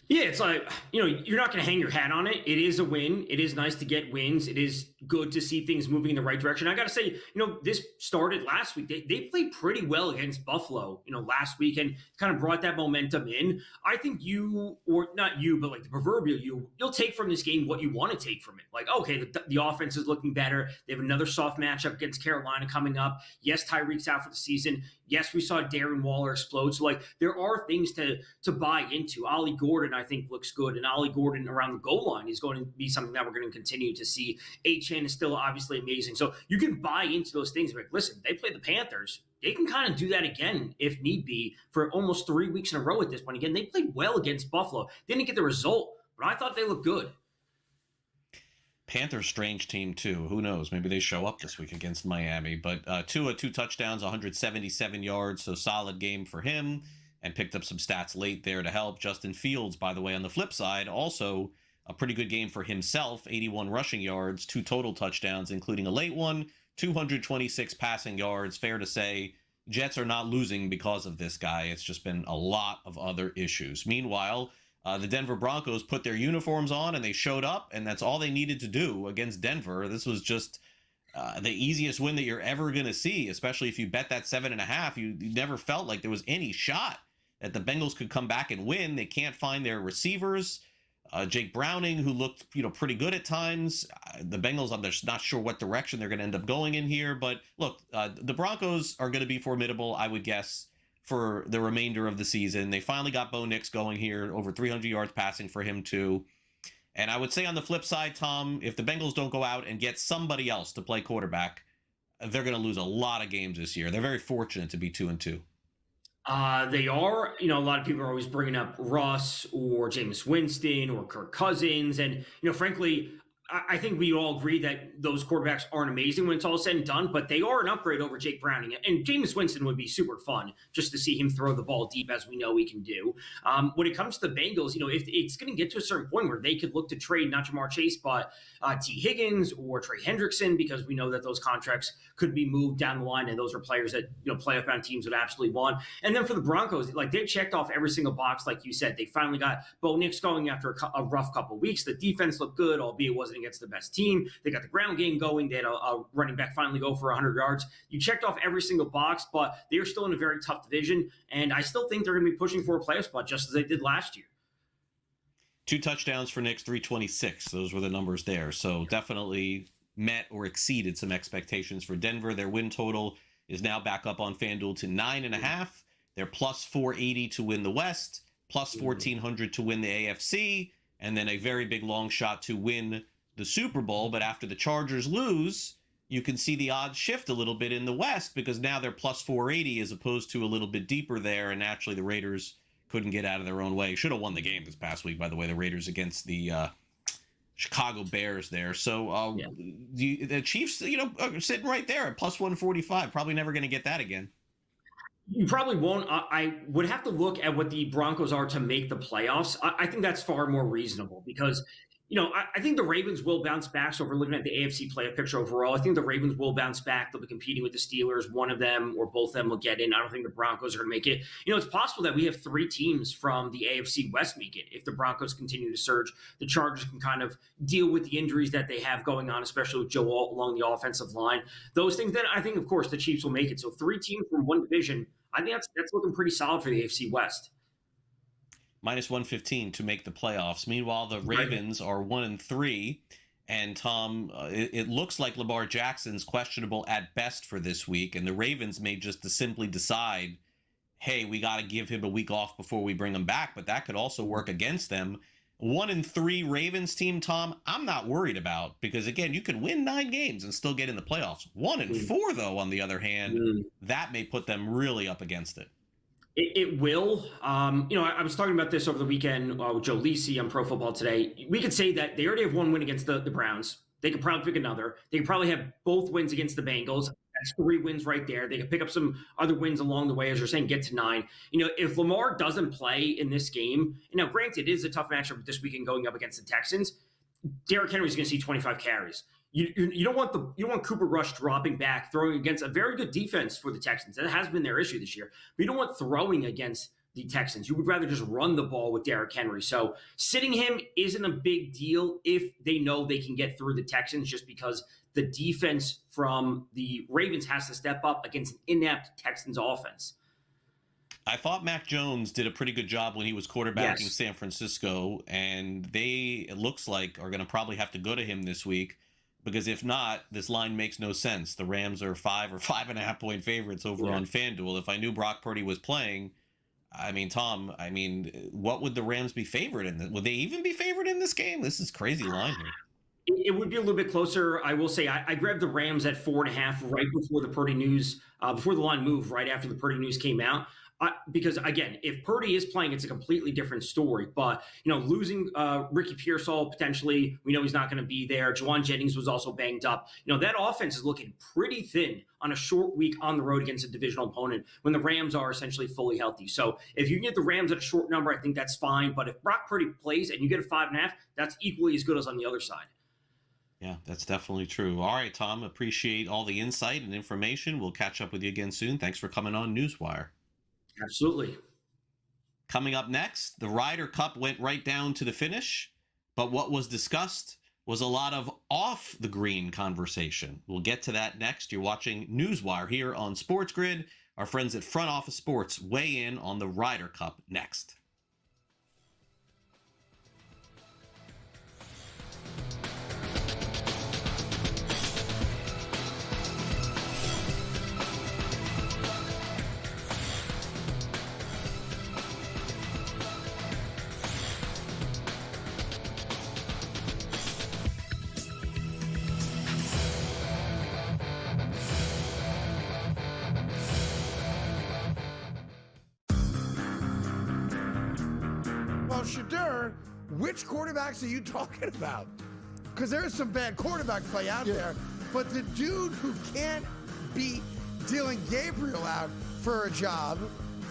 Yeah, it's like, you're not going to hang your hat on it. It is a win. It is nice to get wins. It is good to see things moving in the right direction. I got to say, this started last week. They played pretty well against Buffalo, last week, and kind of brought that momentum in. I think you, or not you, but like the proverbial you'll take from this game what you want to take from it. Like, okay, the offense is looking better. They have another soft matchup against Carolina coming up. Yes, Tyreek's out for the season. Yes, we saw Darren Waller explode. So, like, there are things to buy into. Ollie Gordon, I think looks good. And Ollie Gordon around the goal line is going to be something that we're going to continue to see. Achane is still obviously amazing. So you can buy into those things. Like, listen, they play the Panthers. They can kind of do that again if need be for almost 3 weeks in a row at this point. Again, they played well against Buffalo. Didn't get the result, but I thought they looked good. Panthers, strange team too. Who knows? Maybe they show up this week against Miami. But Tua, 2 touchdowns, 177 yards, so solid game for him, and picked up some stats late there to help. Justin Fields, by the way, on the flip side, also a pretty good game for himself. 81 rushing yards, 2 total touchdowns, including a late one, 226 passing yards. Fair to say, Jets are not losing because of this guy. It's just been a lot of other issues. Meanwhile, the Denver Broncos put their uniforms on and they showed up, and that's all they needed to do against Denver. This was just the easiest win that you're ever going to see, especially if you bet that 7.5. You never felt like there was any shot that the Bengals could come back and win. They can't find their receivers. Jake Browning, who looked pretty good at times. The Bengals, I'm just not sure what direction they're going to end up going in here. But look, the Broncos are going to be formidable, I would guess, for the remainder of the season. They finally got Bo Nix going here, over 300 yards passing for him too. And I would say on the flip side, Tom, if the Bengals don't go out and get somebody else to play quarterback, they're going to lose a lot of games this year. They're very fortunate to be 2-2. They are, a lot of people are always bringing up Russ or Jameis Winston or Kirk Cousins. And, frankly, I think we all agree that those quarterbacks aren't amazing when it's all said and done, but they are an upgrade over Jake Browning. And Jameis Winston would be super fun just to see him throw the ball deep, as we know he can do. When it comes to the Bengals, if it's going to get to a certain point where they could look to trade not Jamar Chase, but T. Higgins or Trey Hendrickson, because we know that those contracts could be moved down the line, and those are players that playoff bound teams would absolutely want. And then for the Broncos, they've checked off every single box, like you said. They finally got Bo Nix going after a rough couple of weeks. The defense looked good, albeit it wasn't against the best team. They got the ground game going. They had a running back finally go for 100 yards. You checked off every single box, but they are still in a very tough division, and I still think they're going to be pushing for a playoff spot just as they did last year. 2 touchdowns for Nix, 326. Those were the numbers there. So definitely met or exceeded some expectations for Denver. Their win total is now back up on FanDuel to 9.5. They're plus 480 to win the West, plus 1,400 to win the AFC, and then a very big long shot to win the Super Bowl. But after the Chargers lose, you can see the odds shift a little bit in the West, because now they're plus 480 as opposed to a little bit deeper there. And naturally, the Raiders couldn't get out of their own way. Should have won the game this past week, by the way, the Raiders against the Chicago Bears there. So the Chiefs, are sitting right there at plus 145. Probably never going to get that again. You probably won't. I would have to look at what the Broncos are to make the playoffs. I think that's far more reasonable because, I think the Ravens will bounce back. So if we're looking at the AFC playoff picture overall, I think the Ravens will bounce back. They'll be competing with the Steelers. One of them or both of them will get in. I don't think the Broncos are going to make it. It's possible that we have 3 teams from the AFC West make it. If the Broncos continue to surge, the Chargers can kind of deal with the injuries that they have going on, especially with Joe Alt along the offensive line. Those things, then I think, of course, the Chiefs will make it. So 3 teams from one division, I think that's looking pretty solid for the AFC West. Minus 115 to make the playoffs. Meanwhile, the Ravens are 1-3. And Tom, it looks like Lamar Jackson's questionable at best for this week. And the Ravens may just simply decide, hey, we got to give him a week off before we bring him back. But that could also work against them. 1-3 Ravens team, Tom, I'm not worried about, because again, you could win 9 games and still get in the playoffs. 1-4 though, on the other hand, that may put them really up against it. It will. I was talking about this over the weekend with Joe Lisi on Pro Football Today. We could say that they already have 1 win against the Browns. They could probably pick another. They could probably have both wins against the Bengals. That's 3 wins right there. They could pick up some other wins along the way, as you're saying, get to 9. If Lamar doesn't play in this game, granted, it is a tough matchup this weekend going up against the Texans. Derrick Henry's going to see 25 carries. You don't want Cooper Rush dropping back, throwing against a very good defense for the Texans. That has been their issue this year. But you don't want throwing against the Texans. You would rather just run the ball with Derrick Henry. So sitting him isn't a big deal if they know they can get through the Texans, just because the defense from the Ravens has to step up against an inept Texans offense. I thought Mac Jones did a pretty good job when he was quarterbacking San Francisco, and they, it looks like, are going to probably have to go to him this week, because if not, this line makes no sense. The Rams are 5 or 5.5 point favorites over on FanDuel. If I knew Brock Purdy was playing, I mean, Tom, what would the Rams be favored in? Would they even be favored in this game? This is crazy line here. It would be a little bit closer. I will say I grabbed the Rams at 4.5 right before the Purdy news, before the line moved right after the Purdy news came out. Because again, if Purdy is playing, it's a completely different story. But losing Ricky Pearsall potentially, we know he's not going to be there. Juwan Jennings was also banged up. That offense is looking pretty thin on a short week on the road against a divisional opponent when the Rams are essentially fully healthy. So if you can get the Rams at a short number, I think that's fine. But if Brock Purdy plays and you get a 5.5, that's equally as good as on the other side. Yeah, that's definitely true. All right, Tom, appreciate all the insight and information. We'll catch up with you again soon. Thanks for coming on NewsWire. Absolutely. Coming up next, the Ryder Cup went right down to the finish, but what was discussed was a lot of off-the-green conversation. We'll get to that next. You're watching NewsWire here on SportsGrid. Our friends at Front Office Sports weigh in on the Ryder Cup next. Well, Shadur, which quarterbacks are you talking about? Because there's some bad quarterback play out there, but the dude who can't beat Dylan Gabriel out for a job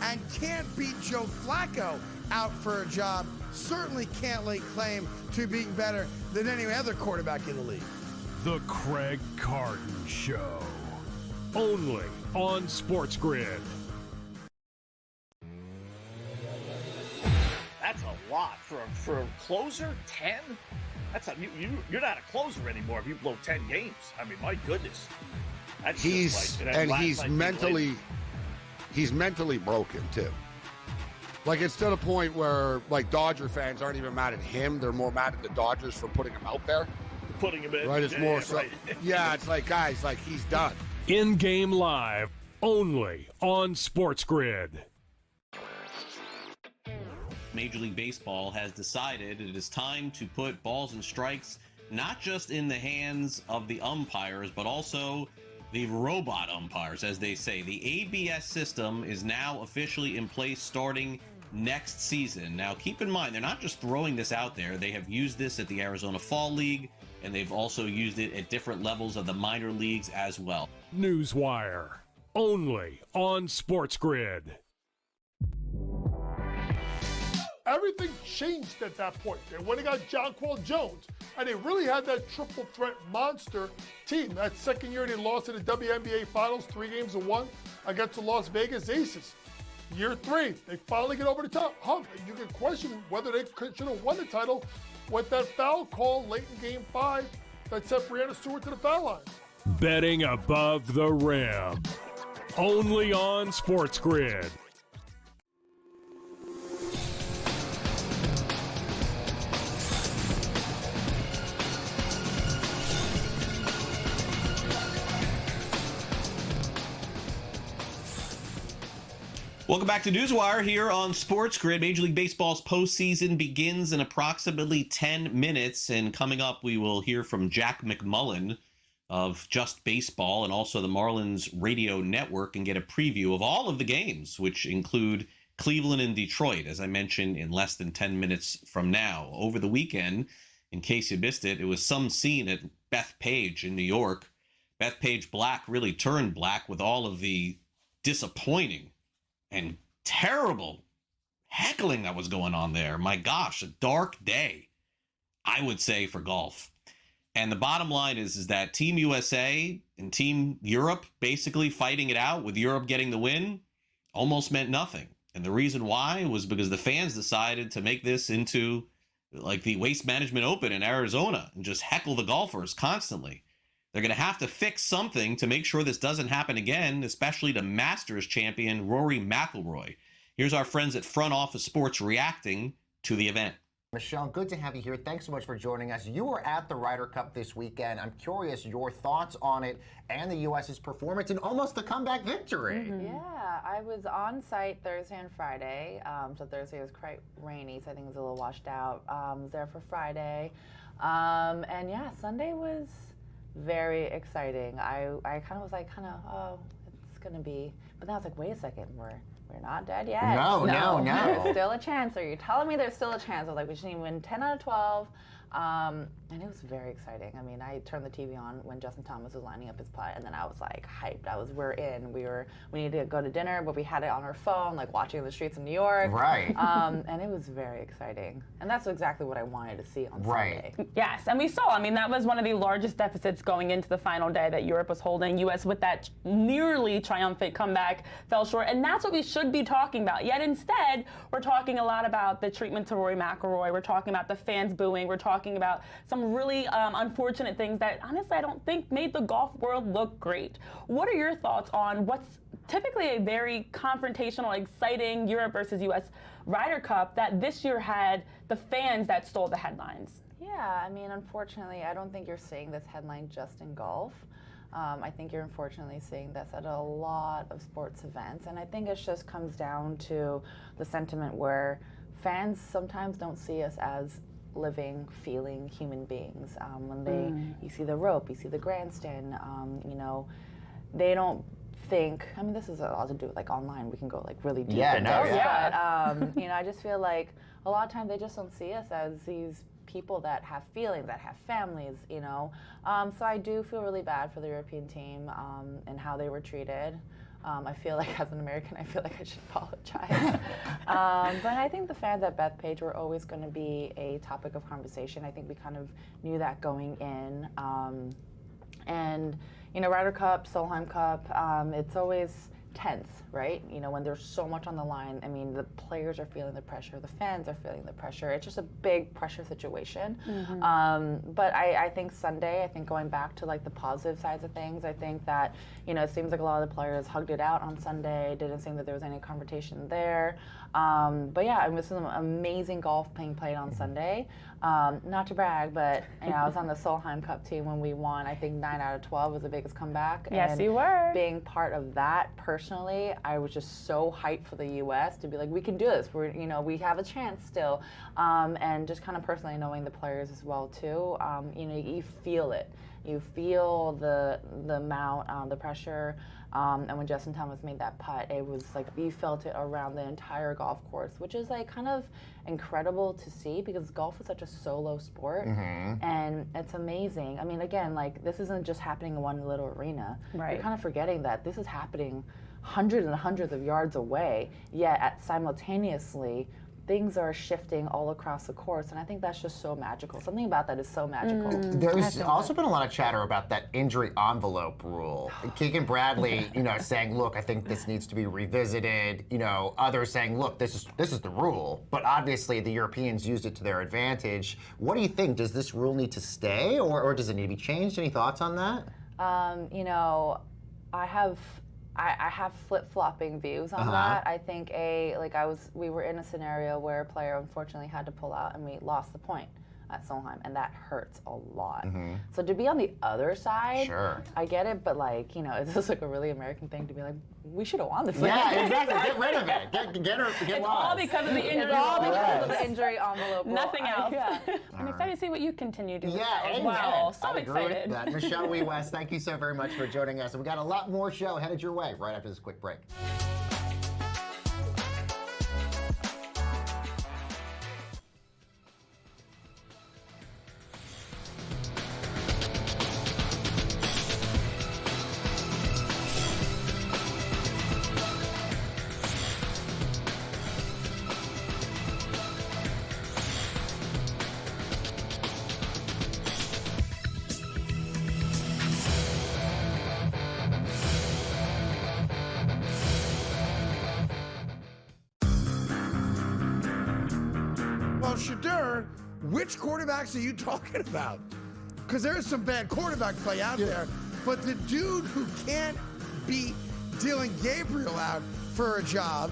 and can't beat Joe Flacco out for a job certainly can't lay claim to being better than any other quarterback in the league. The Craig Carton Show. Only on SportsGrid. That's a lot for a closer. 10. You're not a closer anymore if you blow 10 games. I mean, my goodness. That's He's mentally broken too. Like, it's to the point where like Dodger fans aren't even mad at him; they're more mad at the Dodgers for putting him out there. Putting him in. Right? It's more so. Right. Yeah, it's like, guys, like, he's done. In-game live, only on SportsGrid. Major League Baseball has decided it is time to put balls and strikes not just in the hands of the umpires, but also the robot umpires, as they say. The ABS system is now officially in place starting next season. Now, keep in mind, they're not just throwing this out there. They have used this at the Arizona Fall League, and they've also used it at different levels of the minor leagues as well. NewsWire, only on SportsGrid. Everything changed at that point. They went and got Jonquil Jones, and they really had that triple threat monster team. That second year they lost in the WNBA Finals, 3-1 against the Las Vegas Aces. Year 3, they finally get over the top hump. You can question whether they should have won the title with that foul call late in Game 5 that sent Breanna Stewart to the foul line. Betting above the rim, only on SportsGrid. Welcome back to NewsWire here on SportsGrid. Major League Baseball's postseason begins in approximately 10 minutes, and coming up, we will hear from Jack McMullen of Just Baseball and also the Marlins Radio Network and get a preview of all of the games, which include Cleveland and Detroit, as I mentioned, in less than 10 minutes from now. Over the weekend, in case you missed it, it was some scene at Bethpage in New York. Bethpage Black really turned black with all of the disappointing and terrible heckling that was going on there. My gosh, a dark day, I would say, for golf. And the bottom line is that Team USA and Team Europe basically fighting it out with Europe getting the win almost meant nothing. And the reason why was because the fans decided to make this into like the Waste Management Open in Arizona and just heckle the golfers constantly. They're going to have to fix something to make sure this doesn't happen again, especially to Masters champion Rory McIlroy. Here's our friends at Front Office Sports reacting to the event. Michelle, good to have you here. Thanks so much for joining us. You were at the Ryder Cup this weekend. I'm curious your thoughts on it and the U.S.'s performance and almost the comeback victory. Yeah, I was on site Thursday and Friday. So Thursday was quite rainy, so I think it was a little washed out. Was there for Friday. And yeah, Sunday was very exciting. I kind of was like, oh, it's going to be. But then I was like, wait a second, we're not dead yet. No. There's still a chance. Are you telling me there's still a chance? I was like, we just need to win 10 out of 12. And it was very exciting. I mean, I turned the TV on when Justin Thomas was lining up his putt, and then I was like hyped. We're in. We needed to go to dinner, but we had it on our phone, like watching the streets of New York. Right. And it was very exciting. And that's exactly what I wanted to see on Sunday. Yes, and we saw, I mean, that was one of the largest deficits going into the final day that Europe was holding. U.S. with that nearly triumphant comeback fell short, and that's what we should be talking about. Yet instead, we're talking a lot about the treatment to Rory McIlroy. We're talking about the fans booing. We're talking about some really unfortunate things that, honestly, I don't think made the golf world look great. What are your thoughts on what's typically a very confrontational, exciting Europe versus U.S. Ryder Cup that this year had the fans that stole the headlines? Yeah, I mean, unfortunately, I don't think you're seeing this headline just in golf. I think you're unfortunately seeing this at a lot of sports events. And I think it just comes down to the sentiment where fans sometimes don't see us as living, feeling human beings. When you see the rope, you see the grandstand, they don't think, I mean, this is a lot to do with like online, we can go like really deep into this, but I just feel like a lot of times they just don't see us as these people that have feelings, that have families, So I do feel really bad for the European team and how they were treated. I feel like as an American, I feel like I should apologize. But I think the fans at Bethpage were always going to be a topic of conversation. I think we kind of knew that going in. And, Ryder Cup, Solheim Cup, it's always tense, right? When there's so much on the line, I mean, the players are feeling the pressure, the fans are feeling the pressure. It's just a big pressure situation. But I think Sunday, going back to like the positive sides of things, I think that, it seems like a lot of the players hugged it out on Sunday. It didn't seem that there was any confrontation there. But yeah, it was some amazing golf being played on Sunday. Not to brag, but I was on the Solheim Cup team when we won. I think 9 out of 12 was the biggest comeback. Yes, and you were. Being part of that personally, I was just so hyped for the U.S. to be like, we can do this. We have a chance still. And just kind of personally knowing the players as well too. You feel it. You feel the amount, the pressure. And when Justin Thomas made that putt, it was like you felt it around the entire golf course, which is like kind of incredible to see because golf is such a solo sport, and it's amazing. I mean, again, like this isn't just happening in one little arena. Right. You're kind of forgetting that this is happening hundreds and hundreds of yards away, yet simultaneously things are shifting all across the course, and I think that's just so magical. Something about that is so magical. There's also been a lot of chatter about that injury envelope rule. Keegan Bradley, saying, look, I think this needs to be revisited. Others saying, look, this is the rule. But obviously the Europeans used it to their advantage. What do you think? Does this rule need to stay, or does it need to be changed? Any thoughts on that? I have flip-flopping views on that. I think we were in a scenario where a player unfortunately had to pull out and we lost the point at Solheim, and that hurts a lot. So to be on the other side, sure. I get it, but it's just like a really American thing to be like, we should have won this. Yeah, exactly. Get rid of it. Get it's all because of the injury. It's all because of the injury envelope rule. Nothing else. I'm excited to see what you continue doing. Wow, so excited. Michelle West, thank you so very much for joining us. We got a lot more show headed your way right after this quick break. Shadur, which quarterbacks are you talking about? Because there is some bad quarterback play out there, but the dude who can't beat Dylan Gabriel out for a job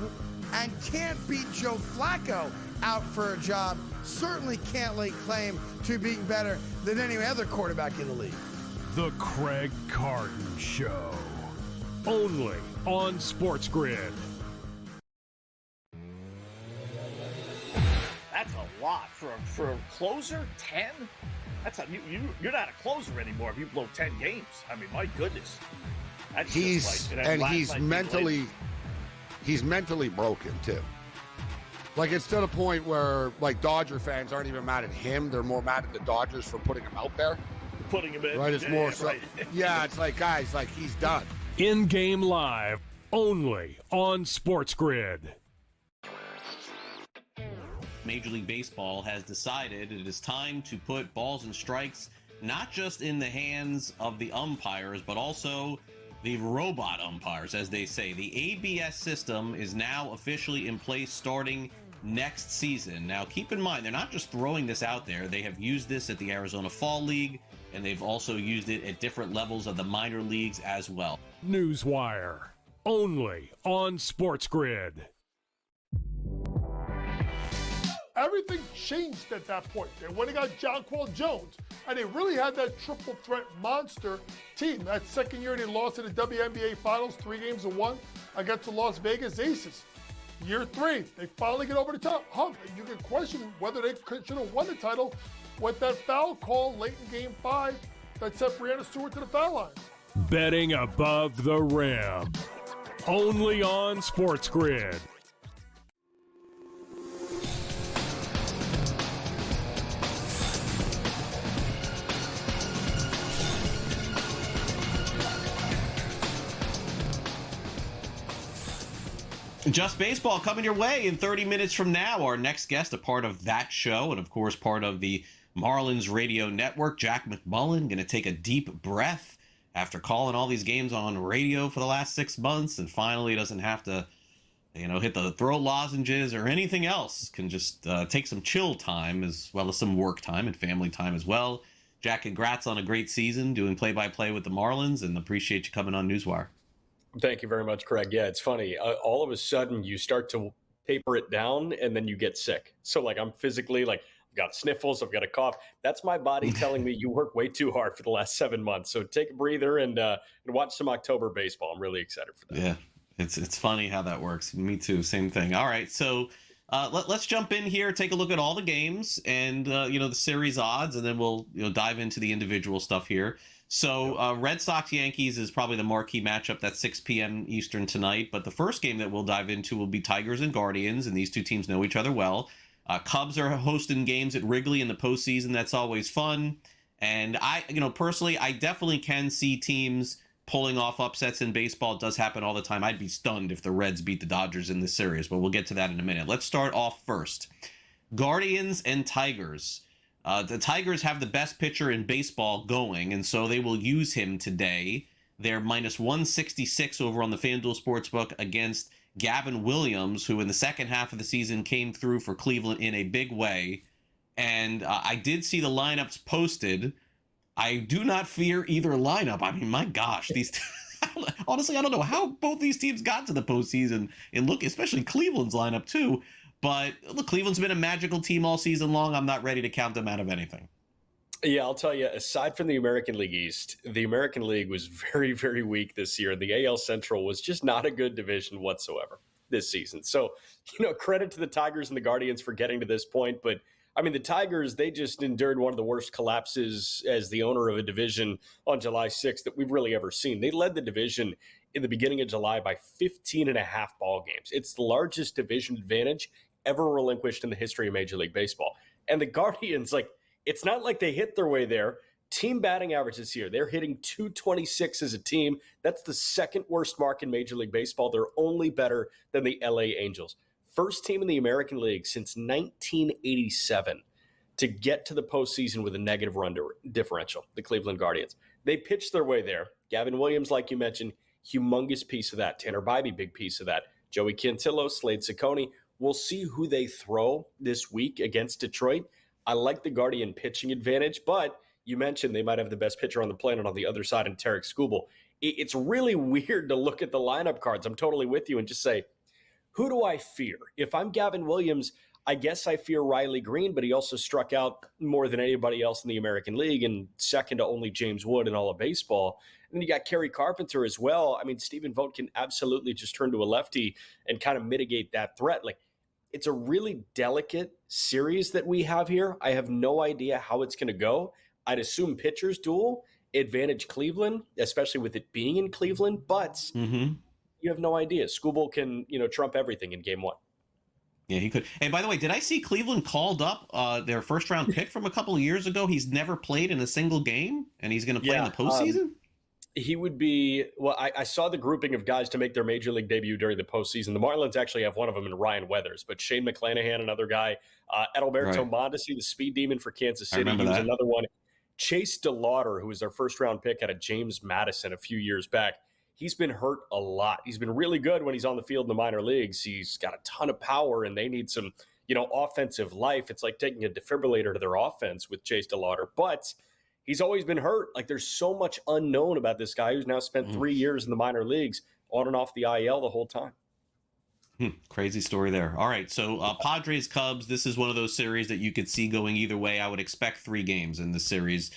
and can't beat Joe Flacco out for a job certainly can't lay claim to being better than any other quarterback in the league. The Craig Carton Show. Only on SportsGrid. That's a lot for a closer. 10. That's you're not a closer anymore if you blow 10 games. I mean, my goodness. That's He's mentally broken too. Like, it's to the point where, like, Dodger fans aren't even mad at him. They're more mad at the Dodgers for putting him out there. Putting him in. Right? It's more so. Right. Yeah, it's like, guys, like, he's done. In-game live, only on SportsGrid. Major League Baseball has decided it is time to put balls and strikes not just in the hands of the umpires, but also the robot umpires, as they say. The ABS system is now officially in place starting next season. Now, keep in mind, they're not just throwing this out there. They have used this at the Arizona Fall League, and they've also used it at different levels of the minor leagues as well. NewsWire, only on SportsGrid. Everything changed at that point. They went and got Jonquil Jones, and they really had that triple threat monster team. That second year, they lost in the WNBA Finals, 3-1 against the Las Vegas Aces. Year 3, they finally get over the top hump. You can question whether they should have won the title with that foul call late in Game 5 that sent Breanna Stewart to the foul line. Betting above the rim, only on SportsGrid. Just Baseball coming your way in 30 minutes from now. Our next guest, a part of that show, and of course part of the Marlins radio network, Jack McMullen, going to take a deep breath after calling all these games on radio for the last 6 months, and finally doesn't have to, hit the throat lozenges or anything else. Can just take some chill time as well as some work time and family time as well. Jack, congrats on a great season doing play-by-play with the Marlins, and appreciate you coming on NewsWire. Thank you very much, Craig. Yeah, it's funny. All of a sudden, you start to taper it down, and then you get sick. So, I'm physically, I've got sniffles, I've got a cough. That's my body telling me you work way too hard for the last 7 months. So take a breather and watch some October baseball. I'm really excited for that. Yeah, it's funny how that works. Me too, same thing. All right, so let's jump in here, take a look at all the games and, the series odds, and then we'll dive into the individual stuff here. So Red Sox-Yankees is probably the marquee matchup. That's 6 p.m. Eastern tonight. But the first game that we'll dive into will be Tigers and Guardians, and these two teams know each other well. Cubs are hosting games at Wrigley in the postseason. That's always fun. And I personally, I definitely can see teams pulling off upsets in baseball. It does happen all the time. I'd be stunned if the Reds beat the Dodgers in this series, but we'll get to that in a minute. Let's start off first. Guardians and Tigers. The Tigers have the best pitcher in baseball going, and so they will use him today. They're minus 166 over on the FanDuel Sportsbook against Gavin Williams, who in the second half of the season came through for Cleveland in a big way. And I did see the lineups posted. I do not fear either lineup. I mean, my gosh, honestly, I don't know how both these teams got to the postseason, and look, especially Cleveland's lineup too. But look, Cleveland's been a magical team all season long. I'm not ready to count them out of anything. Yeah, I'll tell you, aside from the American League East, the American League was very, very weak this year. The AL Central was just not a good division whatsoever this season. So, credit to the Tigers and the Guardians for getting to this point. But, I mean, the Tigers, they just endured one of the worst collapses as the owner of a division on July 6th that we've really ever seen. They led the division in the beginning of July by 15 and a half ball games. It's the largest division advantage ever relinquished in the history of Major League Baseball. And the Guardians, it's not like they hit their way there. Team batting average this year, they're hitting 226 as a team. That's the second worst mark in Major League Baseball. They're only better than the LA Angels. First team in the American League since 1987 to get to the postseason with a negative run differential, the Cleveland Guardians. They pitched their way there. Gavin Williams, like you mentioned, humongous piece of that. Tanner Bybee, big piece of that. Joey Cantillo, Slade Ciccone. We'll see who they throw this week against Detroit. I like the Guardian pitching advantage, but you mentioned they might have the best pitcher on the planet on the other side in Tarek Skubal. It's really weird to look at the lineup cards. I'm totally with you and just say, who do I fear? If I'm Gavin Williams, I guess I fear Riley Green, but he also struck out more than anybody else in the American League and second to only James Wood in all of baseball. And then you got Kerry Carpenter as well. I mean, Stephen Vogt can absolutely just turn to a lefty and kind of mitigate that threat. Like, it's a really delicate series that we have here. I have no idea how it's going to go. I'd assume pitchers duel, advantage Cleveland, especially with it being in Cleveland, but you have no idea. Skubal can, trump everything in game one. Yeah, he could. And by the way, did I see Cleveland called up their first round pick from a couple of years ago? He's never played in a single game, and he's going to play in the postseason? He would be, well, I saw the grouping of guys to make their major league debut during the postseason. The Marlins actually have one of them in Ryan Weathers, but Shane McClanahan, another guy, Adalberto Mondesi, the speed demon for Kansas City, he was another one. Chase DeLauder, who was their first round pick out of James Madison a few years back. He's been hurt a lot. He's been really good when he's on the field in the minor leagues. He's got a ton of power, and they need some, offensive life. It's like taking a defibrillator to their offense with Chase DeLauder. But he's always been hurt. Like, there's so much unknown about this guy who's now spent 3 years in the minor leagues on and off the IL the whole time. Crazy story there. All right, so Padres Cubs. This is one of those series that you could see going either way. I would expect 3 games in this series.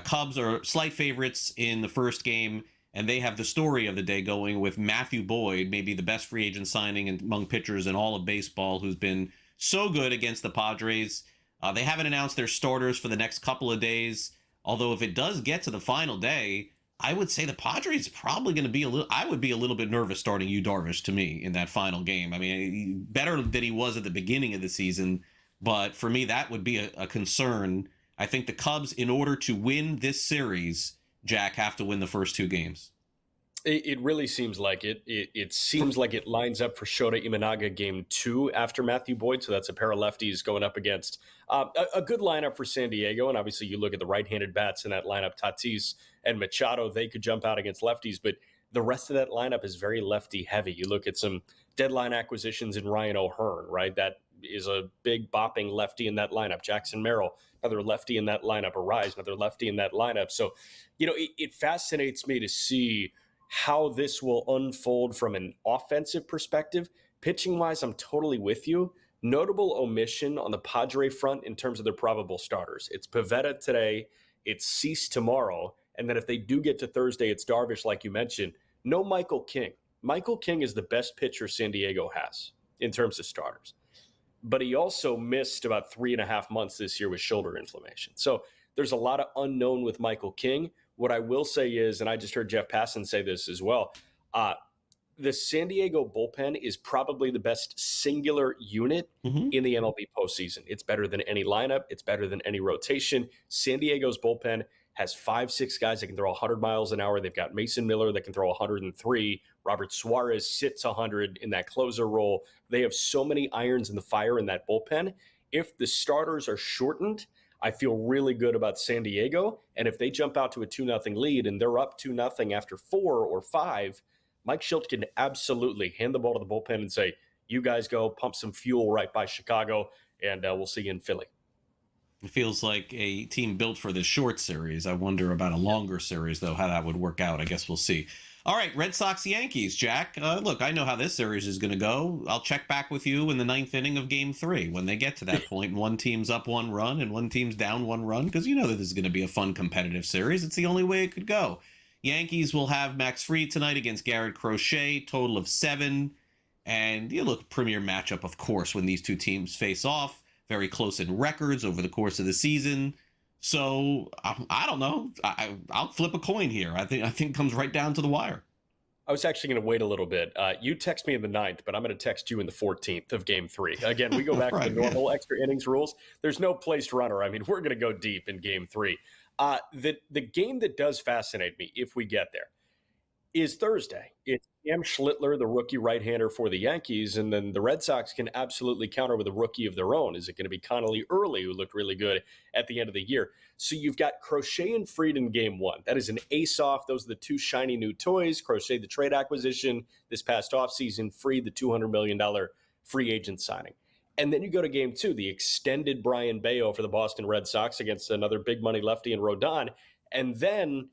Cubs are slight favorites in the first game, and they have the story of the day going with Matthew Boyd, maybe the best free agent signing among pitchers in all of baseball, who's been so good against the Padres. They haven't announced their starters for the next couple of days, although if it does get to the final day, I would say the Padres probably going to be I would be a little bit nervous starting Yu Darvish to me in that final game. I mean, better than he was at the beginning of the season, but for me, that would be a concern. I think the Cubs, in order to win this series, Jack, have to win the first 2 games. It really seems like it. It seems like it lines up for Shota Imanaga game 2 after Matthew Boyd. So that's a pair of lefties going up against a good lineup for San Diego. And obviously you look at the right-handed bats in that lineup, Tatis and Machado, they could jump out against lefties. But the rest of that lineup is very lefty heavy. You look at some deadline acquisitions in Ryan O'Hearn, right? That is a big bopping lefty in that lineup. Jackson Merrill, another lefty in that lineup. Arise, another lefty in that lineup. So, it fascinates me to see how this will unfold from an offensive perspective. Pitching-wise, I'm totally with you. Notable omission on the Padre front in terms of their probable starters. It's Pivetta today, it's Cease tomorrow, and then if they do get to Thursday, it's Darvish, like you mentioned. No Michael King. Michael King is the best pitcher San Diego has in terms of starters. But he also missed about 3.5 months this year with shoulder inflammation. So there's a lot of unknown with Michael King. What I will say is, and I just heard Jeff Passan say this as well, the San Diego bullpen is probably the best singular unit in the MLB postseason. It's better than any lineup. It's better than any rotation. San Diego's bullpen has 5-6 guys that can throw 100 miles an hour. They've got Mason Miller that can throw 103. Robert Suarez sits 100 in that closer role. They have so many irons in the fire in that bullpen. If the starters are shortened, I feel really good about San Diego. And if they jump out to a 2-0 lead and they're up 2-0 after 4 or 5, Mike Schilt can absolutely hand the ball to the bullpen and say, you guys go pump some fuel right by Chicago, and we'll see you in Philly. It feels like a team built for this short series. I wonder about a longer series, though, how that would work out. I guess we'll see. All right, Red Sox, Yankees, Jack. Look, I know how this series is going to go. I'll check back with you in the 9th inning of Game 3 when they get to that point. One team's up 1 run and one team's down 1 run, because you know that this is going to be a fun, competitive series. It's the only way it could go. Yankees will have Max Fried tonight against Garrett Crochet, total of 7. And you look, premier matchup, of course, when these two teams face off. Very close in records over the course of the season. So I don't know. I'll flip a coin here. I think it comes right down to the wire. I was actually going to wait a little bit. You text me in the 9th, but I'm going to text you in the 14th of Game 3. Again, we go back to the normal extra innings rules. There's no placed runner. I mean, we're going to go deep in Game 3. The game that does fascinate me, if we get there, is Thursday. It's Cam Schlittler, the rookie right-hander for the Yankees, and then the Red Sox can absolutely counter with a rookie of their own. Is it going to be Connolly Early, who looked really good at the end of the year? So you've got Crochet and Fried in Game 1. That is an ace-off. Those are the two shiny new toys. Crochet, the trade acquisition this past offseason. Fried, the $200 million free agent signing. And then you go to Game 2, the extended Brian Bayo for the Boston Red Sox against another big money lefty in Rodon. And then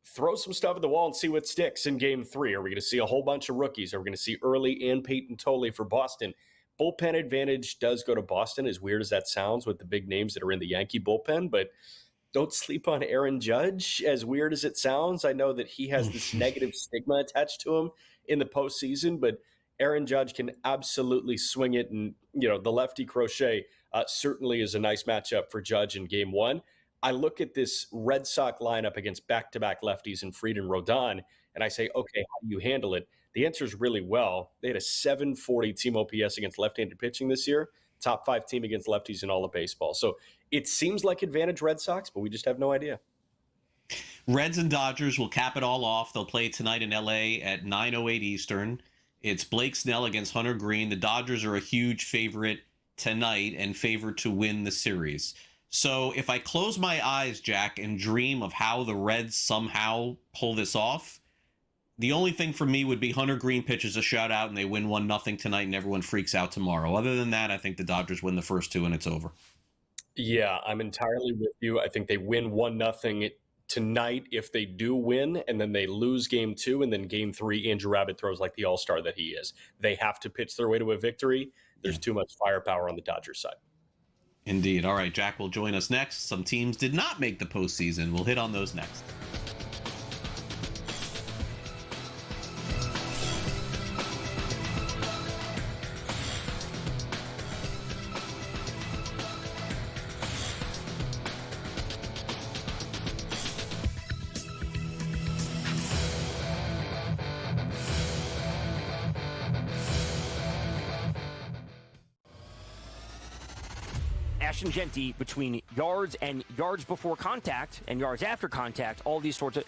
throw some stuff at the wall and see what sticks in Game 3. Are we going to see a whole bunch of rookies? Are we going to see Early and Peyton Tolley for Boston? bullpen advantage does go to Boston, as weird as that sounds with the big names that are in the Yankee bullpen, but don't sleep on Aaron Judge, as weird as it sounds. I know that he has this negative stigma attached to him in the postseason, but Aaron Judge can absolutely swing it. And, the lefty crochet certainly is a nice matchup for Judge in game one. I look at this Red Sox lineup against back-to-back lefties in Fried and Rodon, and I say, okay, how do you handle it? The answer is really well. They had a 740 team OPS against left-handed pitching this year, top 5 team against lefties in all of baseball. So it seems like advantage Red Sox, but we just have no idea. Reds and Dodgers will cap it all off. They'll play tonight in L.A. at 9:08 Eastern. It's Blake Snell against Hunter Green. The Dodgers are a huge favorite tonight and favored to win the series. So if I close my eyes, Jack, and dream of how the Reds somehow pull this off, the only thing for me would be Hunter Green pitches a shutout and they win 1-0 tonight and everyone freaks out tomorrow. Other than that, I think the Dodgers win the first 2 and it's over. Yeah, I'm entirely with you. I think they win 1-0 tonight if they do win, and then they lose game 2, and then game 3, Andrew Rabbit throws like the all-star that he is. They have to pitch their way to a victory. There's too much firepower on the Dodgers side. Indeed. All right, Jack will join us next. Some teams did not make the postseason. We'll hit on those next. Genti between yards and yards before contact and yards after contact, all these sorts of,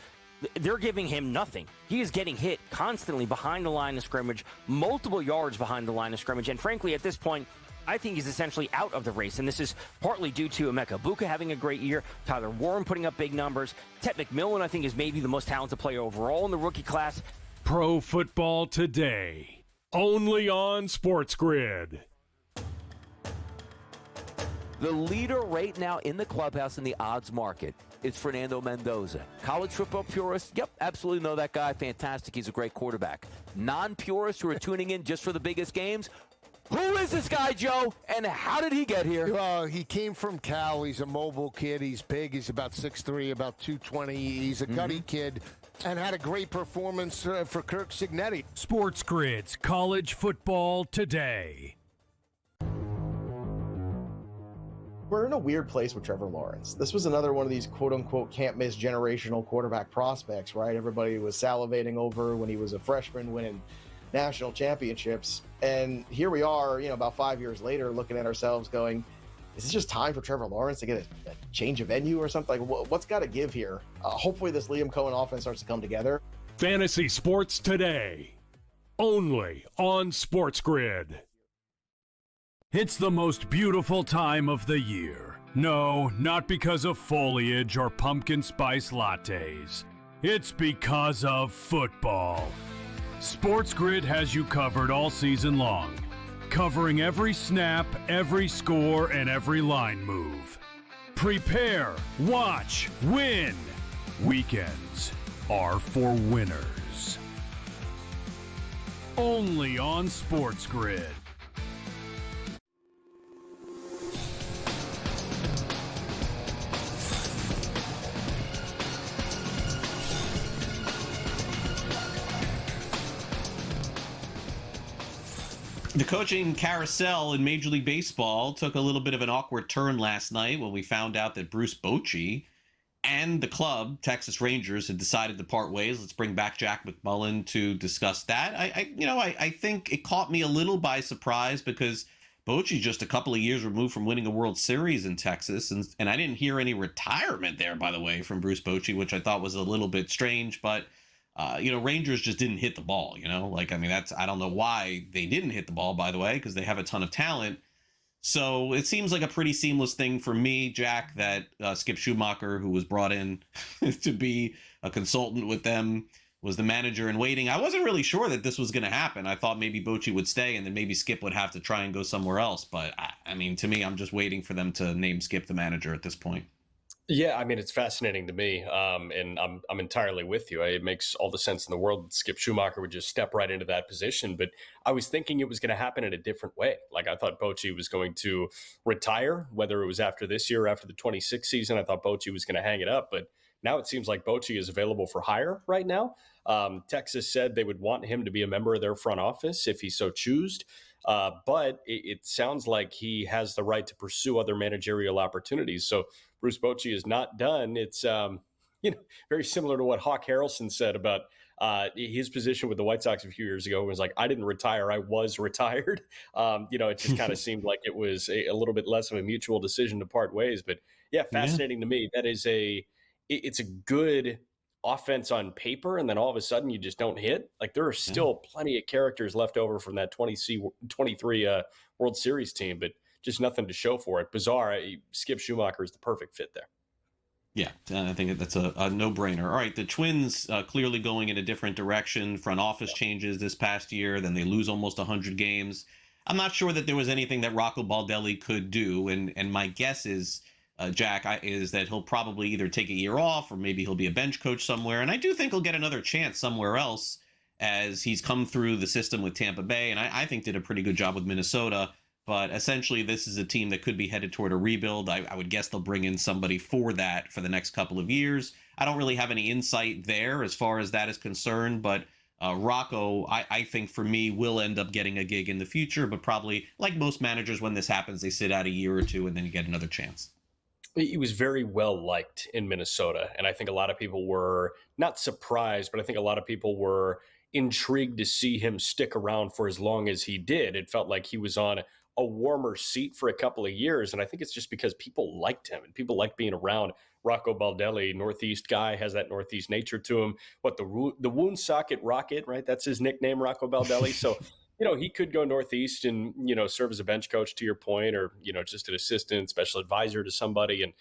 they're giving him nothing. He is getting hit constantly behind the line of scrimmage, multiple yards behind the line of scrimmage, and frankly, at this point, I think he's essentially out of the race, and this is partly due to Emeka Buka having a great year, Tyler Warren putting up big numbers, Tet McMillan, I think, is maybe the most talented player overall in the rookie class. Pro Football Today, only on SportsGrid. The leader right now in the clubhouse in the odds market is Fernando Mendoza. College football purists, yep, absolutely know that guy. Fantastic. He's a great quarterback. Non-purists who are tuning in just for the biggest games, who is this guy, Joe, and how did he get here? He came from Cal. He's a mobile kid. He's big. He's about 6'3", about 220. He's a gutty kid and had a great performance for Kirk Cignetti. SportsGrid's College Football Today. We're in a weird place with Trevor Lawrence. This was another one of these quote-unquote can't-miss generational quarterback prospects, right? Everybody was salivating over when he was a freshman winning national championships. And here we are, about 5 years later, looking at ourselves going, is it just time for Trevor Lawrence to get a change of venue or something? Like, what's got to give here? Hopefully this Liam Cohen offense starts to come together. Fantasy Sports Today, only on SportsGrid. It's the most beautiful time of the year. No, not because of foliage or pumpkin spice lattes. It's because of football. SportsGrid has you covered all season long, covering every snap, every score, and every line move. Prepare, watch, win. Weekends are for winners. Only on SportsGrid. The coaching carousel in Major League Baseball took a little bit of an awkward turn last night when we found out that Bruce Bochy and the club, Texas Rangers, had decided to part ways. Let's bring back Jack McMullen to discuss that. I think it caught me a little by surprise because Bochy just a couple of years removed from winning a World Series in Texas, and I didn't hear any retirement there, by the way, from Bruce Bochy, which I thought was a little bit strange, but Rangers just didn't hit the ball, I don't know why they didn't hit the ball, by the way, because they have a ton of talent. So it seems like a pretty seamless thing for me, Jack, that Skip Schumacher, who was brought in to be a consultant with them, was the manager in waiting. I wasn't really sure that this was going to happen. I thought maybe Bochy would stay and then maybe Skip would have to try and go somewhere else. But to me, I'm just waiting for them to name Skip the manager at this point. Yeah, I mean, it's fascinating to me, and I'm entirely with you. It makes all the sense in the world that Skip Schumacher would just step right into that position. But I was thinking it was going to happen in a different way. Like I thought Bochy was going to retire, whether it was after this year or after the 26th season. I thought Bochy was going to hang it up, but now it seems like Bochy is available for hire right now. Texas said they would want him to be a member of their front office if he so choosed. But it sounds like he has the right to pursue other managerial opportunities. So Bruce Bochy is not done. It's very similar to what Hawk Harrelson said about his position with the White Sox a few years ago. It was like, I didn't retire, I was retired. It just kind of seemed like it was a little bit less of a mutual decision to part ways. But yeah, fascinating to me. That is it's a good offense on paper, and then all of a sudden you just don't hit. Like there are still plenty of characters left over from that 23 World Series team, but just nothing to show for it. Bizarre. Skip Schumacher is the perfect fit there. Yeah, I think that's a no-brainer. All right, the Twins clearly going in a different direction. Front office changes this past year, then they lose almost 100 games. I'm not sure that there was anything that Rocco Baldelli could do, and my guess is, Jack, is that he'll probably either take a year off or maybe he'll be a bench coach somewhere. And I do think he'll get another chance somewhere else as he's come through the system with Tampa Bay, and I think did a pretty good job with Minnesota. But essentially, this is a team that could be headed toward a rebuild. I would guess they'll bring in somebody for that for the next couple of years. I don't really have any insight there as far as that is concerned, but Rocco, I think for me, will end up getting a gig in the future, but probably like most managers, when this happens, they sit out a year or two and then you get another chance. He was very well liked in Minnesota, and I think a lot of people were not surprised, but I think a lot of people were intrigued to see him stick around for as long as he did. It felt like he was on a warmer seat for a couple of years, and I think it's just because people liked him and people liked being around Rocco Baldelli. Northeast guy, has that Northeast nature to him. What the Woonsocket Rocket, right? That's his nickname, Rocco Baldelli. So he could go Northeast and, serve as a bench coach, to your point, or, just an assistant, special advisor to somebody and,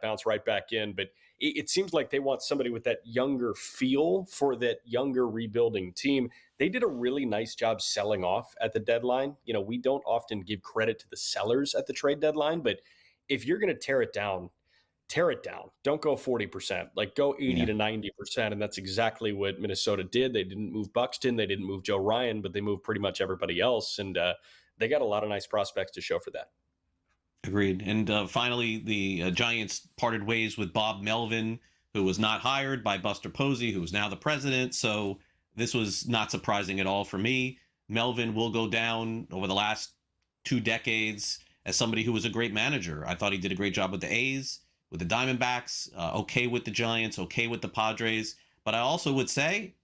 bounce right back in. But it seems like they want somebody with that younger feel for that younger rebuilding team. They did a really nice job selling off at the deadline. We don't often give credit to the sellers at the trade deadline, but if you're going to tear it down. Don't go 40%, like go 80 to 90%. And that's exactly what Minnesota did. They didn't move Buxton. They didn't move Joe Ryan, but they moved pretty much everybody else. And they got a lot of nice prospects to show for that. Agreed. And finally, the Giants parted ways with Bob Melvin, who was not hired, by Buster Posey, who is now the president. So this was not surprising at all for me. Melvin will go down over the last 2 decades as somebody who was a great manager. I thought he did a great job with the A's, with the Diamondbacks, okay with the Giants, okay with the Padres. But I also would say,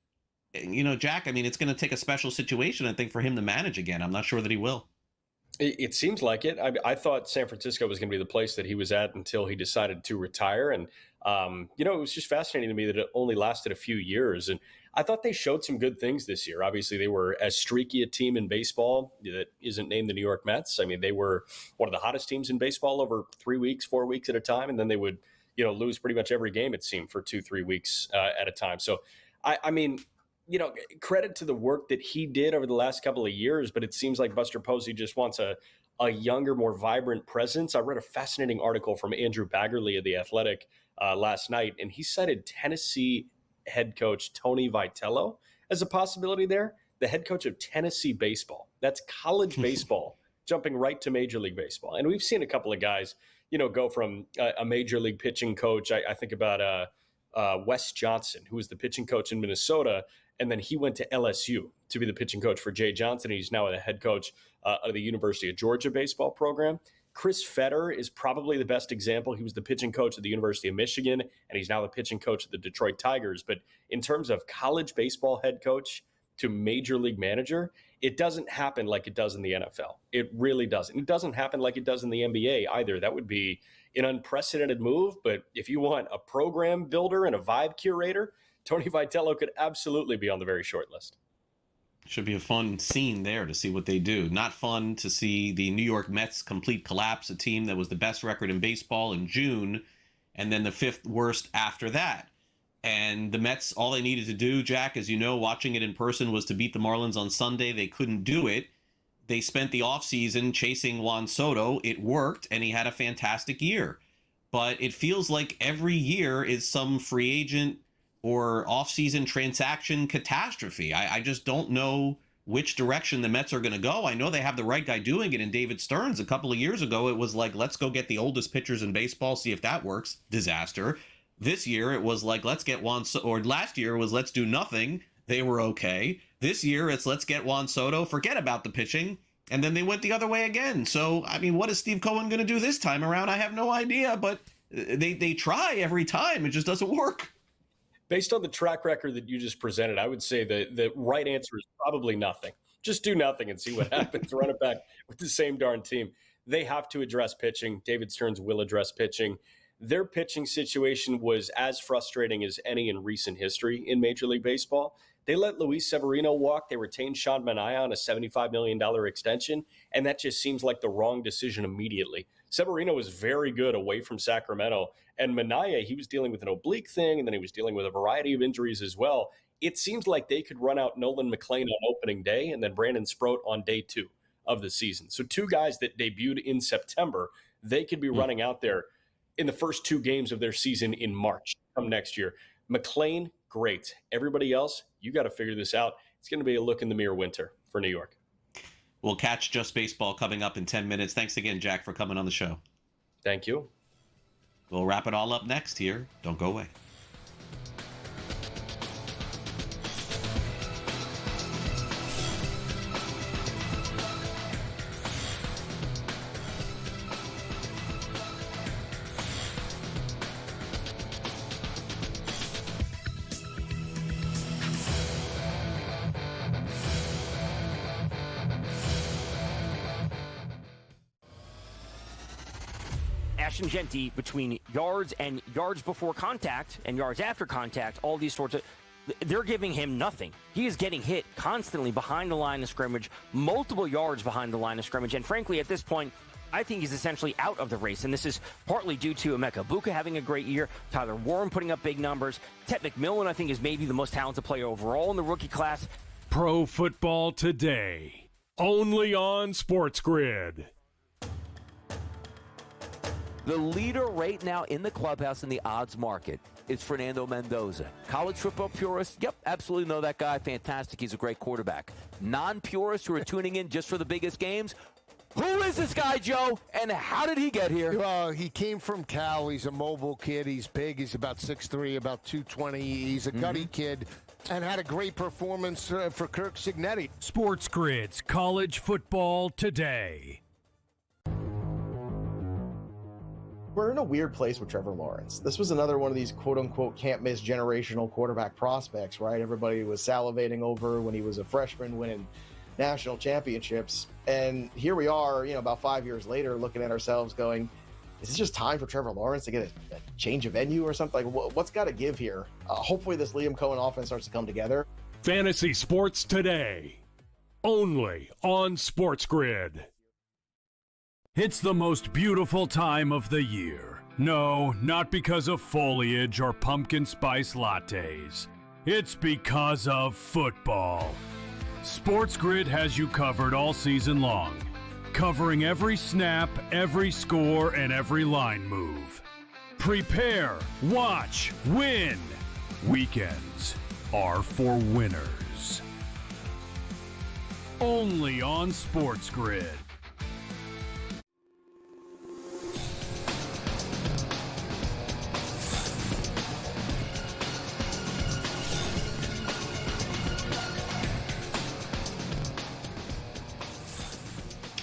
Jack, it's going to take a special situation, I think, for him to manage again. I'm not sure that he will. It seems like it. I thought San Francisco was going to be the place that he was at until he decided to retire. And, it was just fascinating to me that it only lasted a few years. And I thought they showed some good things this year. Obviously, they were as streaky a team in baseball that isn't named the New York Mets. They were one of the hottest teams in baseball over 3 weeks, 4 weeks at a time. And then they would, lose pretty much every game, it seemed, for 2-3 weeks at a time. So, credit to the work that he did over the last couple of years, but it seems like Buster Posey just wants a younger, more vibrant presence. I read a fascinating article from Andrew Baggerly of The Athletic last night, and he cited Tennessee head coach Tony Vitello as a possibility there, the head coach of Tennessee baseball. That's college baseball, jumping right to Major League Baseball. And we've seen a couple of guys, go from a Major League pitching coach. I think about Wes Johnson, who was the pitching coach in Minnesota, and then he went to LSU to be the pitching coach for Jay Johnson. And he's now the head coach of the University of Georgia baseball program. Chris Fetter is probably the best example. He was the pitching coach at the University of Michigan, and he's now the pitching coach of the Detroit Tigers. But in terms of college baseball head coach to major league manager, it doesn't happen like it does in the NFL. It really doesn't. It doesn't happen like it does in the NBA either. That would be an unprecedented move. But if you want a program builder and a vibe curator, Tony Vitello could absolutely be on the very short list. Should be a fun scene there to see what they do. Not fun to see the New York Mets complete collapse, a team that was the best record in baseball in June, and then the 5th worst after that. And the Mets, all they needed to do, Jack, as you know, watching it in person, was to beat the Marlins on Sunday. They couldn't do it. They spent the offseason chasing Juan Soto. It worked, and he had a fantastic year. but it feels like every year is some free agent or offseason transaction catastrophe. I just don't know which direction the Mets are going to go. I know they have the right guy doing it in David Stearns. A couple of years ago, it was like, let's go get the oldest pitchers in baseball, see if that works. Disaster. This year, it was like, let's get or last year was let's do nothing. They were okay. This year, it's let's get Juan Soto, forget about the pitching. And then they went the other way again. So, I mean, what is Steve Cohen going to do this time around? I have no idea, but they try every time. It just doesn't work. Based on the track record that you just presented, I would say the right answer is probably nothing. Just do nothing and see what happens. Run it back with the same darn team. They have to address pitching. David Stearns will address pitching. Their pitching situation was as frustrating as any in recent history in Major League Baseball. They let Luis Severino walk. They retained Sean Manaea on a $75 million extension, and that just seems like the wrong decision immediately. Severino was very good away from Sacramento, and Manaea, he was dealing with an oblique thing, and then he was dealing with a variety of injuries as well. It seems like they could run out Nolan McLean on opening day and then Brandon Sproat on day 2 of the season. So 2 guys that debuted in September, they could be running out there in the first 2 games of their season in March come next year. McLean, great. Everybody else, you got to figure this out. It's going to be a look in the mirror winter for New York. We'll catch Just Baseball coming up in 10 minutes. Thanks again, Jack, for coming on the show. Thank you. We'll wrap it all up next here. Don't go away. Ashton Genty, between yards and yards before contact and yards after contact, all these sorts of, they're giving him nothing. He is getting hit constantly behind the line of scrimmage, multiple yards behind the line of scrimmage, and frankly, at this point, I think he's essentially out of the race, and this is partly due to Emeka Buka having a great year, Tyler Warren putting up big numbers, Ted McMillan, I think, is maybe the most talented player overall in the rookie class. Pro Football Today, only on SportsGrid. The leader right now in the clubhouse in the odds market is Fernando Mendoza. College football purists, yep, absolutely know that guy. Fantastic. He's a great quarterback. Non-purists who are tuning in just for the biggest games, who is this guy, Joe, and how did he get here? He came from Cal. He's a mobile kid. He's big. He's about 6'3", about 220. He's a gutty kid and had a great performance for Kirk Cignetti. SportsGrid's College Football Today. We're in a weird place with Trevor Lawrence. This was another one of these quote-unquote can't-miss generational quarterback prospects, right? Everybody was salivating over when he was a freshman winning national championships. And here we are, about 5 years later, looking at ourselves going, is it just time for Trevor Lawrence to get a change of venue or something? Like, what's got to give here? Hopefully this Liam Cohen offense starts to come together. Fantasy Sports Today, only on SportsGrid. It's the most beautiful time of the year. No, not because of foliage or pumpkin spice lattes. It's because of football. SportsGrid has you covered all season long, covering every snap, every score, and every line move. Prepare, watch, win. Weekends are for winners. Only on SportsGrid.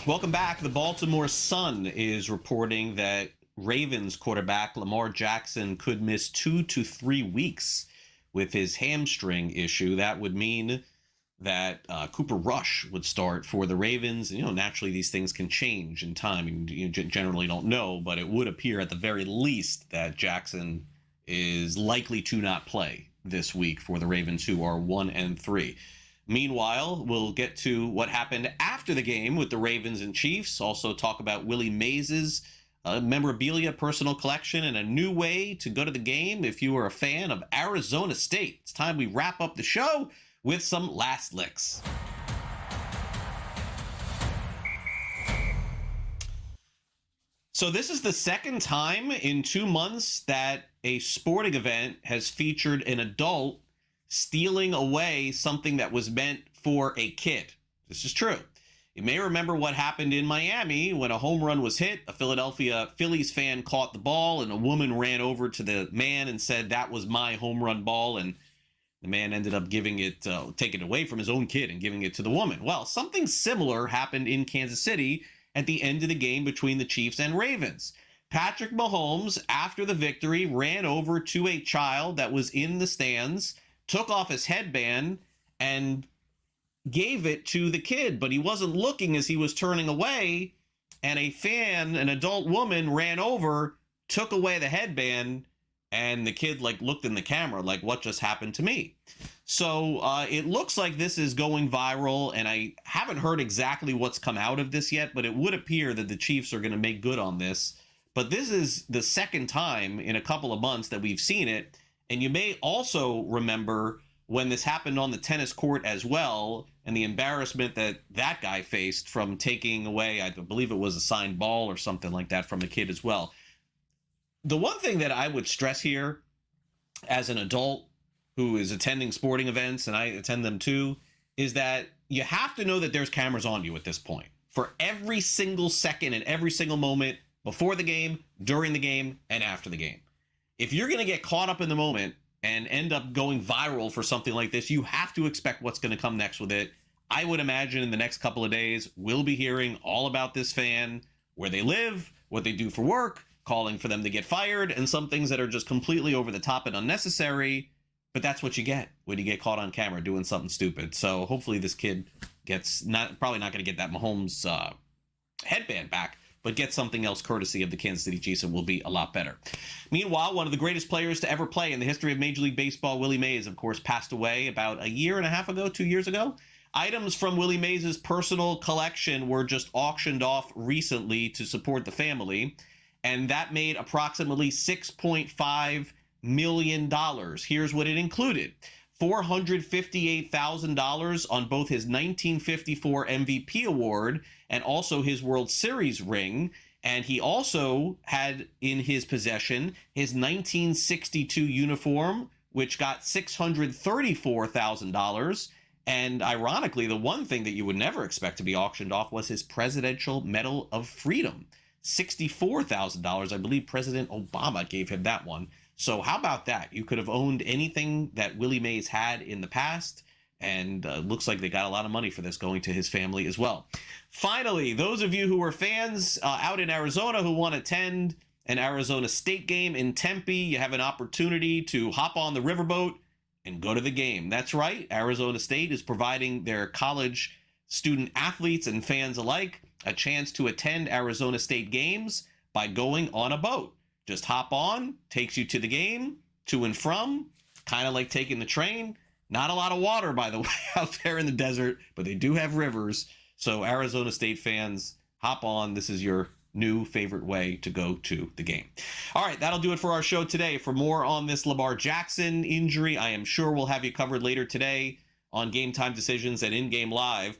Welcome back. The Baltimore Sun is reporting that Ravens quarterback Lamar Jackson could miss 2 to 3 weeks with his hamstring issue. That would mean that Cooper Rush would start for the Ravens. Naturally, these things can change in time. You generally don't know, but it would appear at the very least that Jackson is likely to not play this week for the Ravens, who are 1-3. Meanwhile, we'll get to what happened after the game with the Ravens and Chiefs. Also talk about Willie Mays' memorabilia personal collection and a new way to go to the game if you are a fan of Arizona State. It's time we wrap up the show with some last licks. So this is the second time in 2 months that a sporting event has featured an adult stealing away something that was meant for a kid. This is true. You may remember what happened in Miami when a home run was hit. A Philadelphia Phillies fan caught the ball, and a woman ran over to the man and said, "That was my home run ball." And the man ended up taking it away from his own kid and giving it to the woman. Well, something similar happened in Kansas City at the end of the game between the Chiefs and Ravens. Patrick Mahomes, after the victory, ran over to a child that was in the stands, took off his headband, and gave it to the kid, but he wasn't looking as he was turning away, and a fan, an adult woman, ran over, took away the headband, and the kid looked in the camera like, what just happened to me? So it looks like this is going viral, and I haven't heard exactly what's come out of this yet, but it would appear that the Chiefs are going to make good on this. But this is the second time in a couple of months that we've seen it, and you may also remember when this happened on the tennis court as well, and the embarrassment that guy faced from taking away, I believe it was a signed ball or something like that from a kid as well. The one thing that I would stress here as an adult who is attending sporting events, and I attend them too, is that you have to know that there's cameras on you at this point for every single second and every single moment before the game, during the game, and after the game. If you're going to get caught up in the moment and end up going viral for something like this, you have to expect what's going to come next with it. I would imagine in the next couple of days, we'll be hearing all about this fan, where they live, what they do for work, calling for them to get fired, and some things that are just completely over the top and unnecessary. But that's what you get when you get caught on camera doing something stupid. So hopefully this kid gets probably not going to get that Mahomes headband back, but get something else courtesy of the Kansas City Chiefs, and will be a lot better. Meanwhile, one of the greatest players to ever play in the history of Major League Baseball, Willie Mays, of course, passed away about 2 years ago. Items from Willie Mays' personal collection were just auctioned off recently to support the family, and that made approximately $6.5 million. Here's what it included: $458,000 on both his 1954 MVP award and also his World Series ring. And he also had in his possession his 1962 uniform, which got $634,000. And ironically, the one thing that you would never expect to be auctioned off was his Presidential Medal of Freedom. $64,000. I believe President Obama gave him that one. So how about that? You could have owned anything that Willie Mays had in the past, and looks like they got a lot of money for this going to his family as well. Finally, those of you who are fans out in Arizona who want to attend an Arizona State game in Tempe, you have an opportunity to hop on the riverboat and go to the game. That's right. Arizona State is providing their college student athletes and fans alike a chance to attend Arizona State games by going on a boat. Just hop on, takes you to the game, to and from, kind of like taking the train. Not a lot of water, by the way, out there in the desert, but they do have rivers. So Arizona State fans, hop on. This is your new favorite way to go to the game. All right, that'll do it for our show today. For more on this Lamar Jackson injury, I am sure we'll have you covered later today on Game Time Decisions and In Game Live.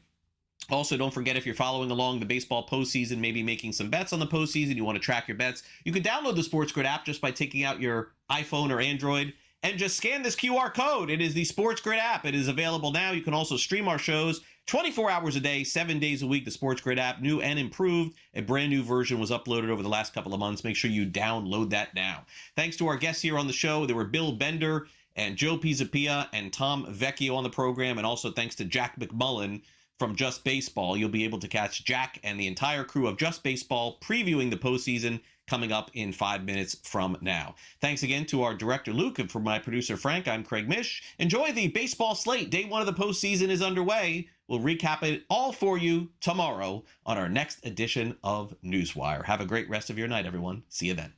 Also, don't forget, if you're following along the baseball postseason, maybe making some bets on the postseason, you want to track your bets, you can download the SportsGrid app just by taking out your iPhone or Android and just scan this QR code. It is the SportsGrid app. It is available now. You can also stream our shows 24 hours a day, 7 days a week. The SportsGrid app, new and improved. A brand new version was uploaded over the last couple of months. Make sure you download that now. Thanks to our guests here on the show. There were Bill Bender and Joe Pisapia and Tom Vecchio on the program, and also thanks to Jack McMullen from Just Baseball. You'll be able to catch Jack and the entire crew of Just Baseball previewing the postseason coming up in 5 minutes from now. Thanks again to our director, Luke, and for my producer, Frank, I'm Craig Mish. Enjoy the baseball slate. Day one of the postseason is underway. We'll recap it all for you tomorrow on our next edition of NewsWire. Have a great rest of your night, everyone. See you then.